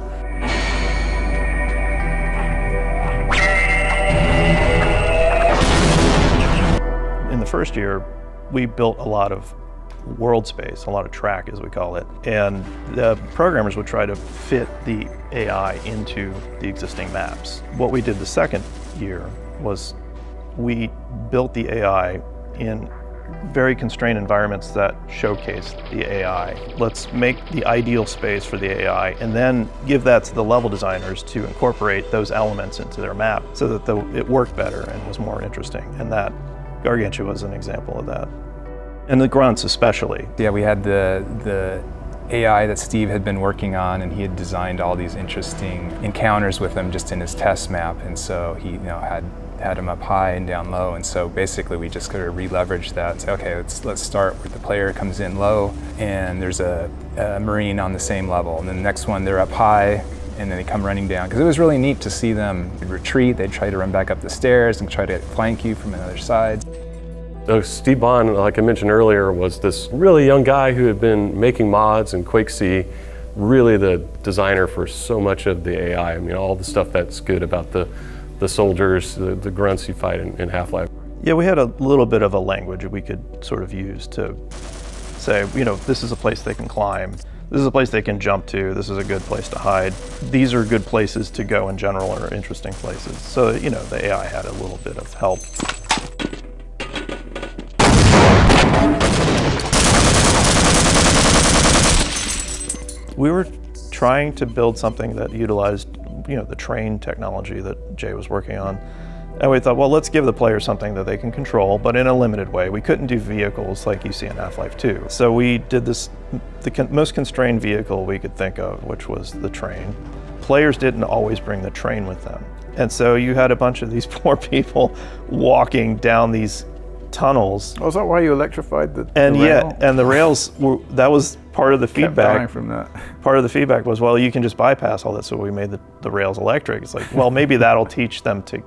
In the first year, we built a lot of world space, a lot of track as we call it, and the programmers would try to fit the AI into the existing maps. What we did the second year was we built the AI in very constrained environments that showcase the AI. Let's make the ideal space for the AI and then give that to the level designers to incorporate those elements into their map so that it worked better and was more interesting. And that Gargantua was an example of that. And the grunts especially. Yeah, we had the AI that Steve had been working on, and he had designed all these interesting encounters with them just in his test map, and so he had them up high and down low, and so basically we just could re-leverage that and say, okay, let's start where the player comes in low, and there's a Marine on the same level, and then the next one they're up high, and then they come running down. Because it was really neat to see them retreat. They'd try to run back up the stairs and try to flank you from another side. Steve Bond, like I mentioned earlier, was this really young guy who had been making mods in Quake C, really the designer for so much of the AI. I mean, all the stuff that's good about the soldiers, the grunts you fight in Half-Life. Yeah, we had a little bit of a language we could sort of use to say, this is a place they can climb. This is a place they can jump to. This is a good place to hide. These are good places to go in general, or interesting places. So, the AI had a little bit of help. We were trying to build something that utilized, the train technology that Jay was working on. And we thought, well, let's give the player something that they can control, but in a limited way. We couldn't do vehicles like you see in Half-Life 2. So we did the most constrained vehicle we could think of, which was the train. Players didn't always bring the train with them. And so you had a bunch of these poor people walking down these tunnels. Oh, is that why you electrified the rail? Yeah, and the rails that was part of the feedback. From that. Part of the feedback was, well, you can just bypass all that, so we made the rails electric. It's like, well, maybe that'll teach them to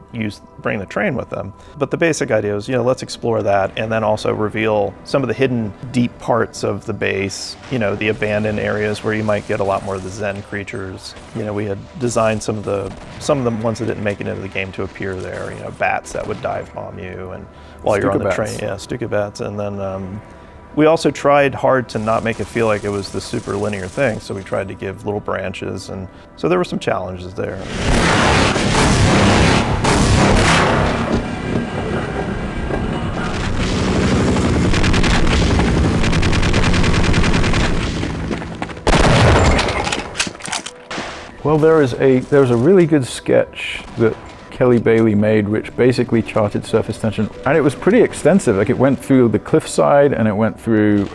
bring the train with them. But the basic idea is, let's explore that, and then also reveal some of the hidden deep parts of the base, the abandoned areas where you might get a lot more of the Zen creatures. We had designed some of the ones that didn't make it into the game to appear there, bats that would dive bomb you, and while you're on the train, Stuka bats. And then we also tried hard to not make it feel like it was the super linear thing, so we tried to give little branches, and so there were some challenges there. Well, there's a really good sketch that Kelly Bailey made, which basically charted surface tension, and it was pretty extensive. Like, it went through the cliffside, and it went through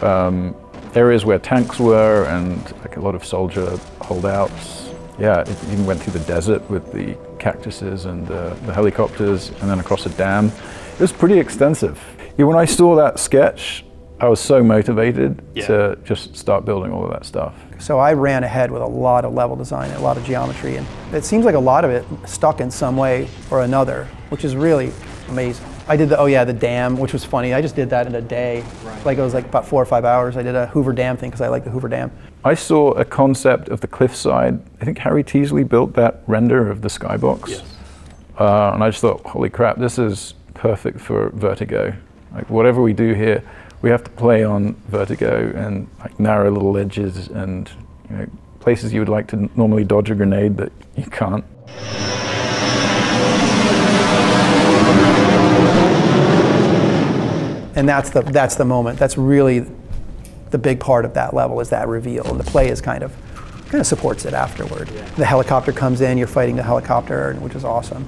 areas where tanks were, and like a lot of soldier holdouts. Yeah, it even went through the desert with the cactuses and the helicopters, and then across a dam. It was pretty extensive. Yeah, when I saw that sketch, I was so motivated to just start building all of that stuff. So I ran ahead with a lot of level design, a lot of geometry, and it seems like a lot of it stuck in some way or another, which is really amazing. I did the dam, which was funny. I just did that in a day. Right. Like, it was like about 4 or 5 hours. I did a Hoover Dam thing because I like the Hoover Dam. I saw a concept of the cliffside. I think Harry Teasley built that render of the skybox. Yes. And I just thought, holy crap, this is perfect for Vertigo. Like, whatever we do here, we have to play on Vertigo and like narrow little edges and places you would like to normally dodge a grenade that you can't. And that's the moment. That's really the big part of that level, is that reveal, and the play is kind of supports it afterward. Yeah. The helicopter comes in, you're fighting the helicopter, which is awesome.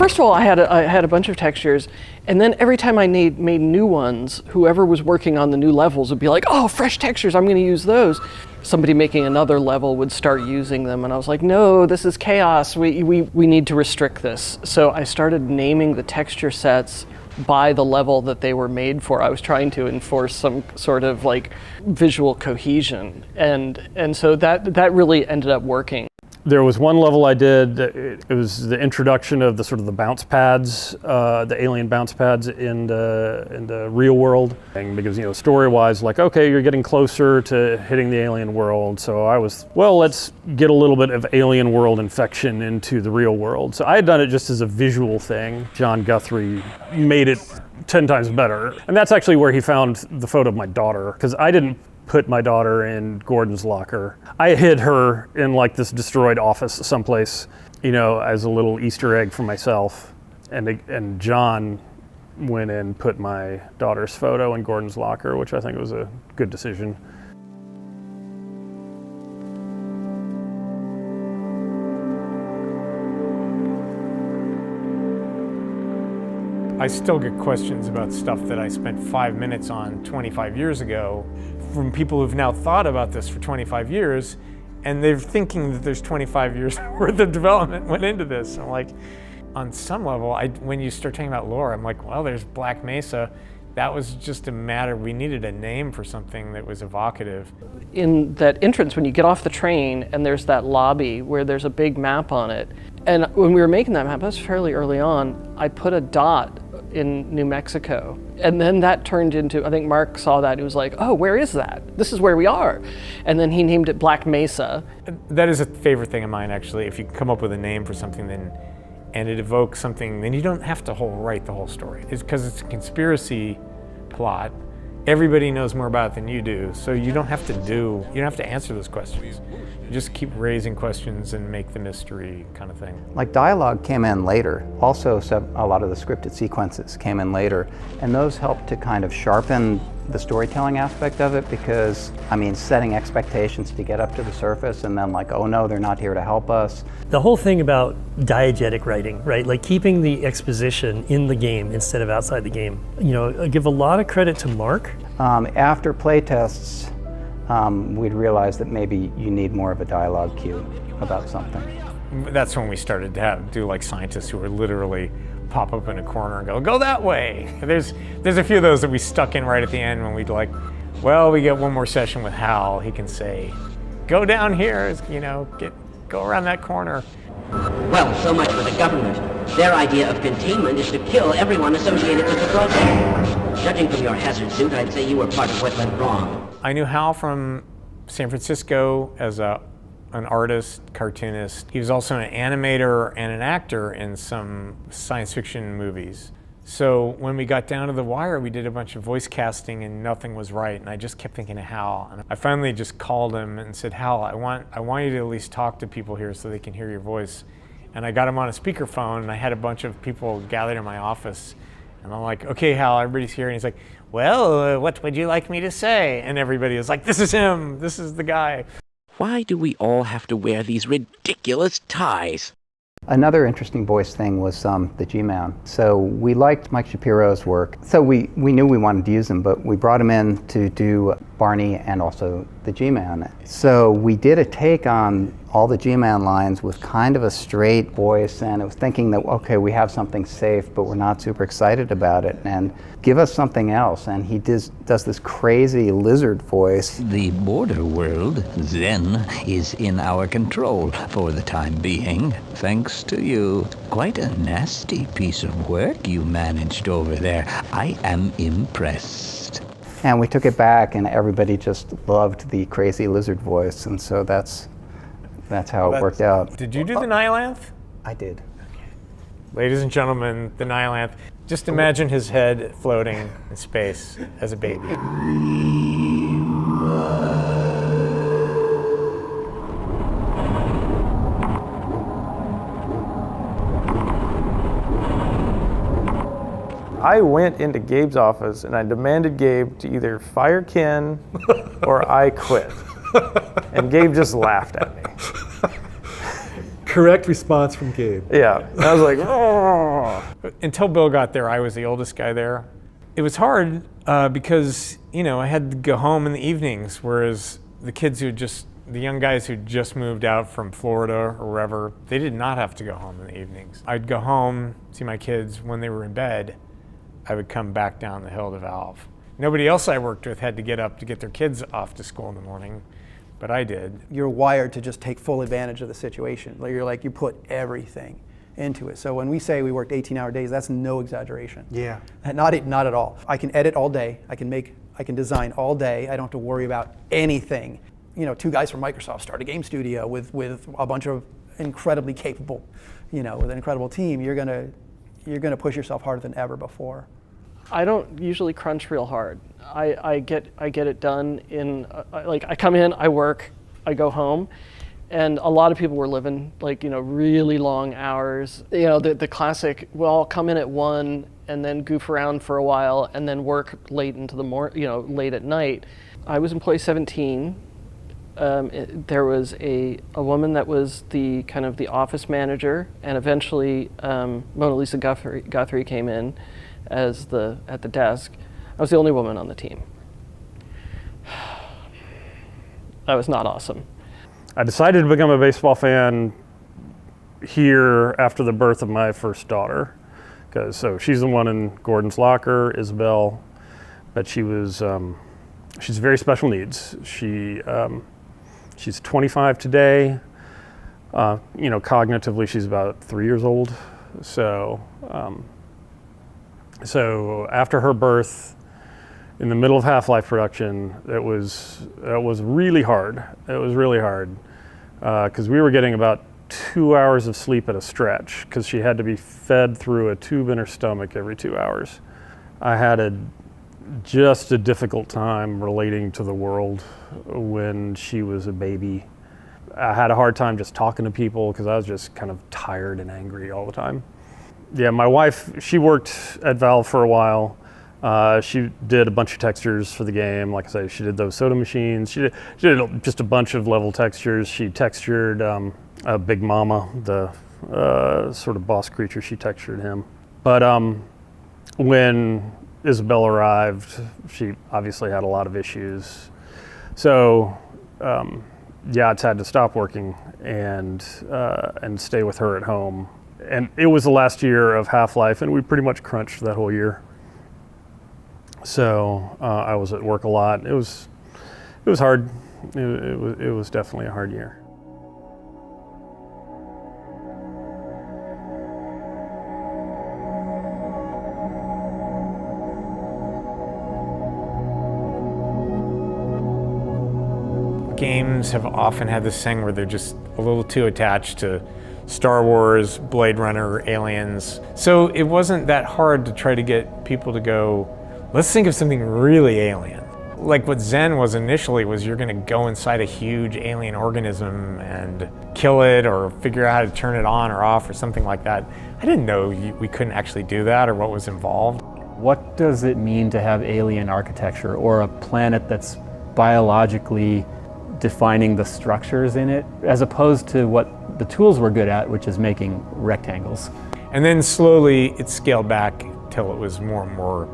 first of all, I had a bunch of textures, and then every time I made new ones, whoever was working on the new levels would be like, oh, fresh textures, I'm going to use those. Somebody making another level would start using them, and I was like, no, this is chaos. We need to restrict this. So I started naming the texture sets by the level that they were made for. I was trying to enforce some sort of like visual cohesion, and so that really ended up working. There was one level I did, it was the introduction of the sort of the bounce pads, the alien bounce pads in the real world. Because, you know, story-wise, like, okay, you're getting closer to hitting the alien world. So I was, well, let's get a little bit of alien world infection into the real world. So I had done it just as a visual thing. John Guthrie made it 10 times better. And that's actually where he found the photo of my daughter, because I didn't put my daughter in Gordon's locker. I hid her in like this destroyed office someplace, you know, as a little Easter egg for myself. And John went and put my daughter's photo in Gordon's locker, which I think was a good decision. I still get questions about stuff that I spent 5 minutes on 25 years ago from people who've now thought about this for 25 years, and they're thinking that there's 25 years worth of development went into this. I'm like, on some level, when you start talking about lore, I'm like, well, there's Black Mesa. That was just a matter, we needed a name for something that was evocative. In that entrance, when you get off the train and there's that lobby where there's a big map on it, and when we were making that map, that was fairly early on, I put a dot in New Mexico. And then that turned into, I think Mark saw that, he was like, oh, where is that? This is where we are. And then he named it Black Mesa. That is a favorite thing of mine, actually. If you come up with a name for something and it evokes something, then you don't have to write the whole story. It's because it's a conspiracy plot. Everybody knows more about it than you do, so you don't have to answer those questions. You just keep raising questions and make the mystery kind of thing. Like dialogue came in later. Also, a lot of the scripted sequences came in later, and those helped to kind of sharpen the storytelling aspect of it, because, I mean, setting expectations to get up to the surface and then like, oh no, they're not here to help us. The whole thing about diegetic writing, right? Like keeping the exposition in the game instead of outside the game. You know, I give a lot of credit to Mark. After playtests, we'd realized that maybe you need more of a dialogue cue about something. That's when we started to do like scientists who were literally pop up in a corner and go that way. There's a few of those that we stuck in right at the end when we'd like, well, we get one more session with Hal. He can say, go down here, you know, go around that corner. Well, so much for the government. Their idea of containment is to kill everyone associated with the project. Judging from your hazard suit, I'd say you were part of what went wrong. I knew Hal from San Francisco as an artist, cartoonist. He was also an animator and an actor in some science fiction movies. So when we got down to the wire, we did a bunch of voice casting and nothing was right. And I just kept thinking of Hal. And I finally just called him and said, Hal, I want you to at least talk to people here so they can hear your voice. And I got him on a speakerphone, and I had a bunch of people gathered in my office. And I'm like, okay, Hal, everybody's here. And he's like, well, what would you like me to say? And everybody is like, this is him. This is the guy. Why do we all have to wear these ridiculous ties? Another interesting voice thing was the G-Man. So we liked Mike Shapiro's work. So we knew we wanted to use him, but we brought him in to do Barney and also the G-Man. So we did a take on all the G-Man lines with kind of a straight voice, and it was thinking that, okay, we have something safe, but we're not super excited about it, and give us something else. And he does this crazy lizard voice. The border world, then, is in our control for the time being, thanks to you. Quite a nasty piece of work you managed over there. I am impressed. And we took it back, and everybody just loved the crazy lizard voice, and so that's how it worked out. Did you do the Nihilanth? I did. Okay. Ladies and gentlemen, the Nihilanth. Just imagine his head floating in space as a baby. I went into Gabe's office and I demanded Gabe to either fire Ken or I quit. And Gabe just laughed at me. correct response from Gabe. Yeah, I was like, oh. Until Bill got there, I was the oldest guy there. It was hard because, you know, I had to go home in the evenings, whereas the young guys who just moved out from Florida or wherever, they did not have to go home in the evenings. I'd go home, see my kids when they were in bed. I would come back down the hill to Valve. Nobody else I worked with had to get up to get their kids off to school in the morning, but I did. You're wired to just take full advantage of the situation. You put everything into it. So when we say we worked 18-hour days, that's no exaggeration. Yeah. Not at all. I can edit all day. I can design all day. I don't have to worry about anything. You know, 2 guys from Microsoft start a game studio with a bunch of incredibly capable, with an incredible team. You're gonna push yourself harder than ever before. I don't usually crunch real hard. I get it done in I come in, I work, I go home, and a lot of people were living really long hours. The classic. Well, I'll come in at 1 and then goof around for a while and then work late into the late at night. I was employee 17. There was a woman that was the kind of the office manager, and eventually Mona Lisa Guthrie came in at the desk. I was the only woman on the team. That was not awesome. I decided to become a baseball fan here after the birth of my first daughter, so she's the one in Gordon's locker, Isabel, but she's very special needs. She's 25 today. Cognitively, she's about 3 years old. So after her birth, in the middle of Half-Life production, it was really hard. It was really hard because we were getting about 2 hours of sleep at a stretch because she had to be fed through a tube in her stomach every 2 hours. I had just a difficult time relating to the world when she was a baby. I had a hard time just talking to people because I was just kind of tired and angry all the time. Yeah, my wife, she worked at Valve for a while. She did a bunch of textures for the game. Like I said, she did those soda machines. She did just a bunch of level textures. She textured Big Mama, the sort of boss creature. She textured him. But when Isabel arrived, she obviously had a lot of issues. So I had to stop working and stay with her at home. And it was the last year of Half-Life, and we pretty much crunched that whole year. So I was at work a lot. It was hard. It was definitely a hard year. Games have often had this thing where they're just a little too attached to Star Wars, Blade Runner, Aliens. So it wasn't that hard to try to get people to go, let's think of something really alien. Like what Zen was initially was you're gonna go inside a huge alien organism and kill it or figure out how to turn it on or off or something like that. I didn't know we couldn't actually do that or what was involved. What does it mean to have alien architecture or a planet that's biologically defining the structures in it, as opposed to what the tools were good at, which is making rectangles? And then slowly it scaled back till it was more and more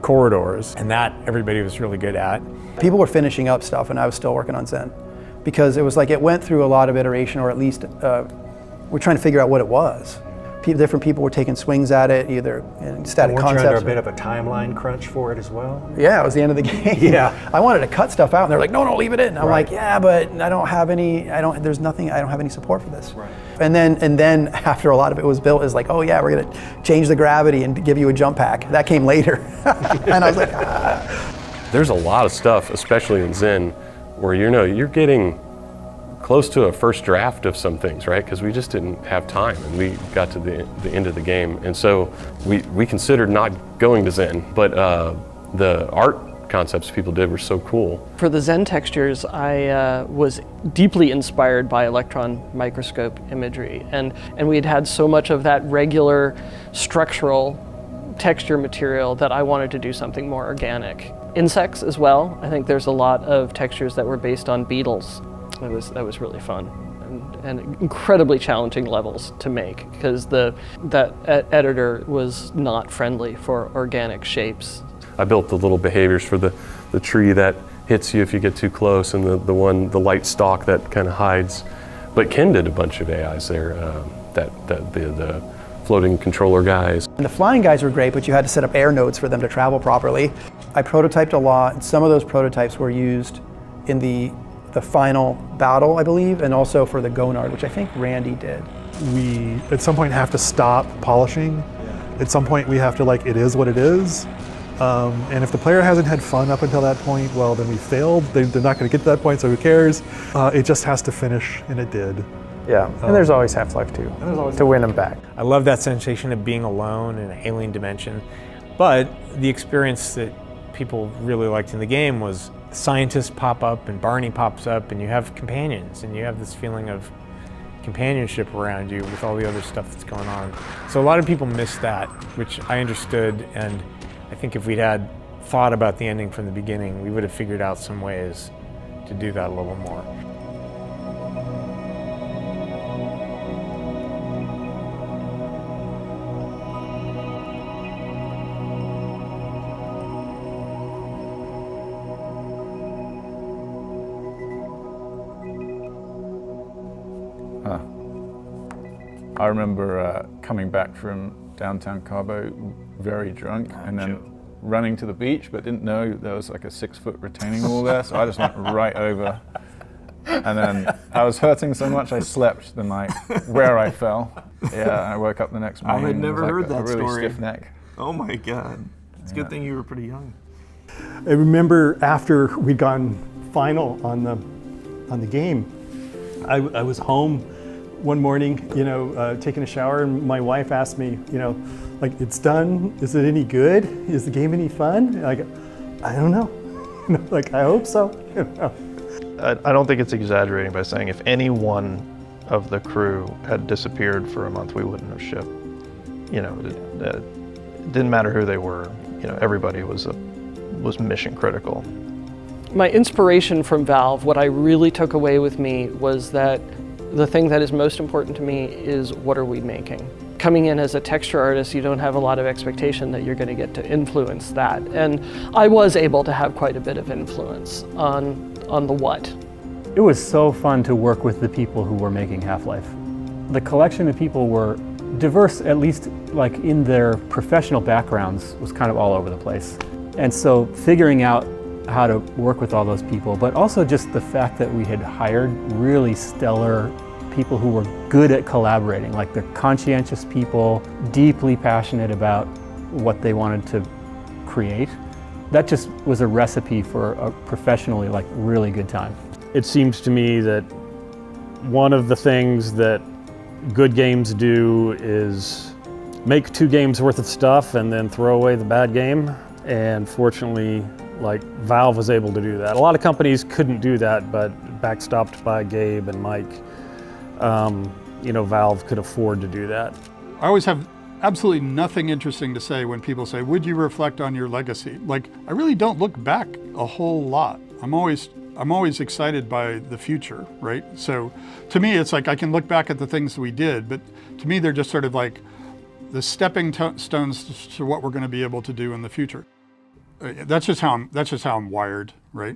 corridors, and that everybody was really good at. People were finishing up stuff and I was still working on Zen because it was like it went through a lot of iteration, or at least we're trying to figure out what it was. Different people were taking swings at it, either in static concepts. Weren't you under a bit of a timeline crunch for it as well? Yeah, it was the end of the game. Yeah. I wanted to cut stuff out and they're like, no, leave it in. I'm like, yeah, but I don't have any support for this. Right. And then after a lot of it was built, is like, oh yeah, we're gonna change the gravity and give you a jump pack. That came later. And I was like, There's a lot of stuff, especially in Zen, where you're getting close to a first draft of some things, right? Because we just didn't have time, and we got to the end of the game, and so we considered not going to Zen, but the art concepts people did were so cool. For the Zen textures, I was deeply inspired by electron microscope imagery, and we had so much of that regular structural texture material that I wanted to do something more organic. Insects as well. I think there's a lot of textures that were based on beetles. That was really fun and incredibly challenging levels to make because that editor was not friendly for organic shapes. I built the little behaviors for the tree that hits you if you get too close, and the light stalk that kind of hides. But Ken did a bunch of AIs there, the floating controller guys. And the flying guys were great, but you had to set up air nodes for them to travel properly. I prototyped a lot, and some of those prototypes were used in the final battle, I believe, and also for the Gonard, which I think Randy did. We, at some point, have to stop polishing. At some point, we have to, like, it is what it is. And if the player hasn't had fun up until that point, well, then we failed. They're not going to get to that point, so who cares? It just has to finish, and it did. Yeah, and there's always Half-Life 2 to win them back. I love that sensation of being alone in an alien dimension, but the experience that people really liked in the game was scientists pop up and Barney pops up and you have companions and you have this feeling of companionship around you with all the other stuff that's going on. So a lot of people miss that, which I understood, and I think if we'd had thought about the ending from the beginning, we would have figured out some ways to do that a little more. I remember coming back from downtown Cabo very drunk and then running to the beach, but didn't know there was like a 6-foot retaining wall there, so I just went right over. And then I was hurting so much I slept the night where I fell. Yeah, I woke up the next morning. I had never heard that a really story. stiff neck. Oh my God. It's a good thing you were pretty young. I remember after we'd gone final on the game, I was home one morning, taking a shower, and my wife asked me, like, it's done. Is it any good? Is the game any fun? And I go, I don't know. Like, I hope so. I don't think it's exaggerating by saying if any one of the crew had disappeared for a month, we wouldn't have shipped. It didn't matter who they were. Everybody was mission critical. My inspiration from Valve, what I really took away with me was that the thing that is most important to me is what are we making? Coming in as a texture artist, you don't have a lot of expectation that you're going to get to influence that. And I was able to have quite a bit of influence on the what. It was so fun to work with the people who were making Half-Life. The collection of people were diverse, at least like in their professional backgrounds, was kind of all over the place. And so figuring out how to work with all those people, but also just the fact that we had hired really stellar people who were good at collaborating, like they're conscientious people, deeply passionate about what they wanted to create. That just was a recipe for a professionally, like, really good time. It seems to me that one of the things that good games do is make 2 games worth of stuff and then throw away the bad game. And fortunately, like, Valve was able to do that. A lot of companies couldn't do that, but backstopped by Gabe and Mike, Valve could afford to do that. I always have absolutely nothing interesting to say when people say, would you reflect on your legacy? Like, I really don't look back a whole lot. I'm always excited by the future, right? So to me, it's like I can look back at the things we did, but to me, they're just sort of like the stepping stones to what we're going to be able to do in the future. That's just how I'm wired, right?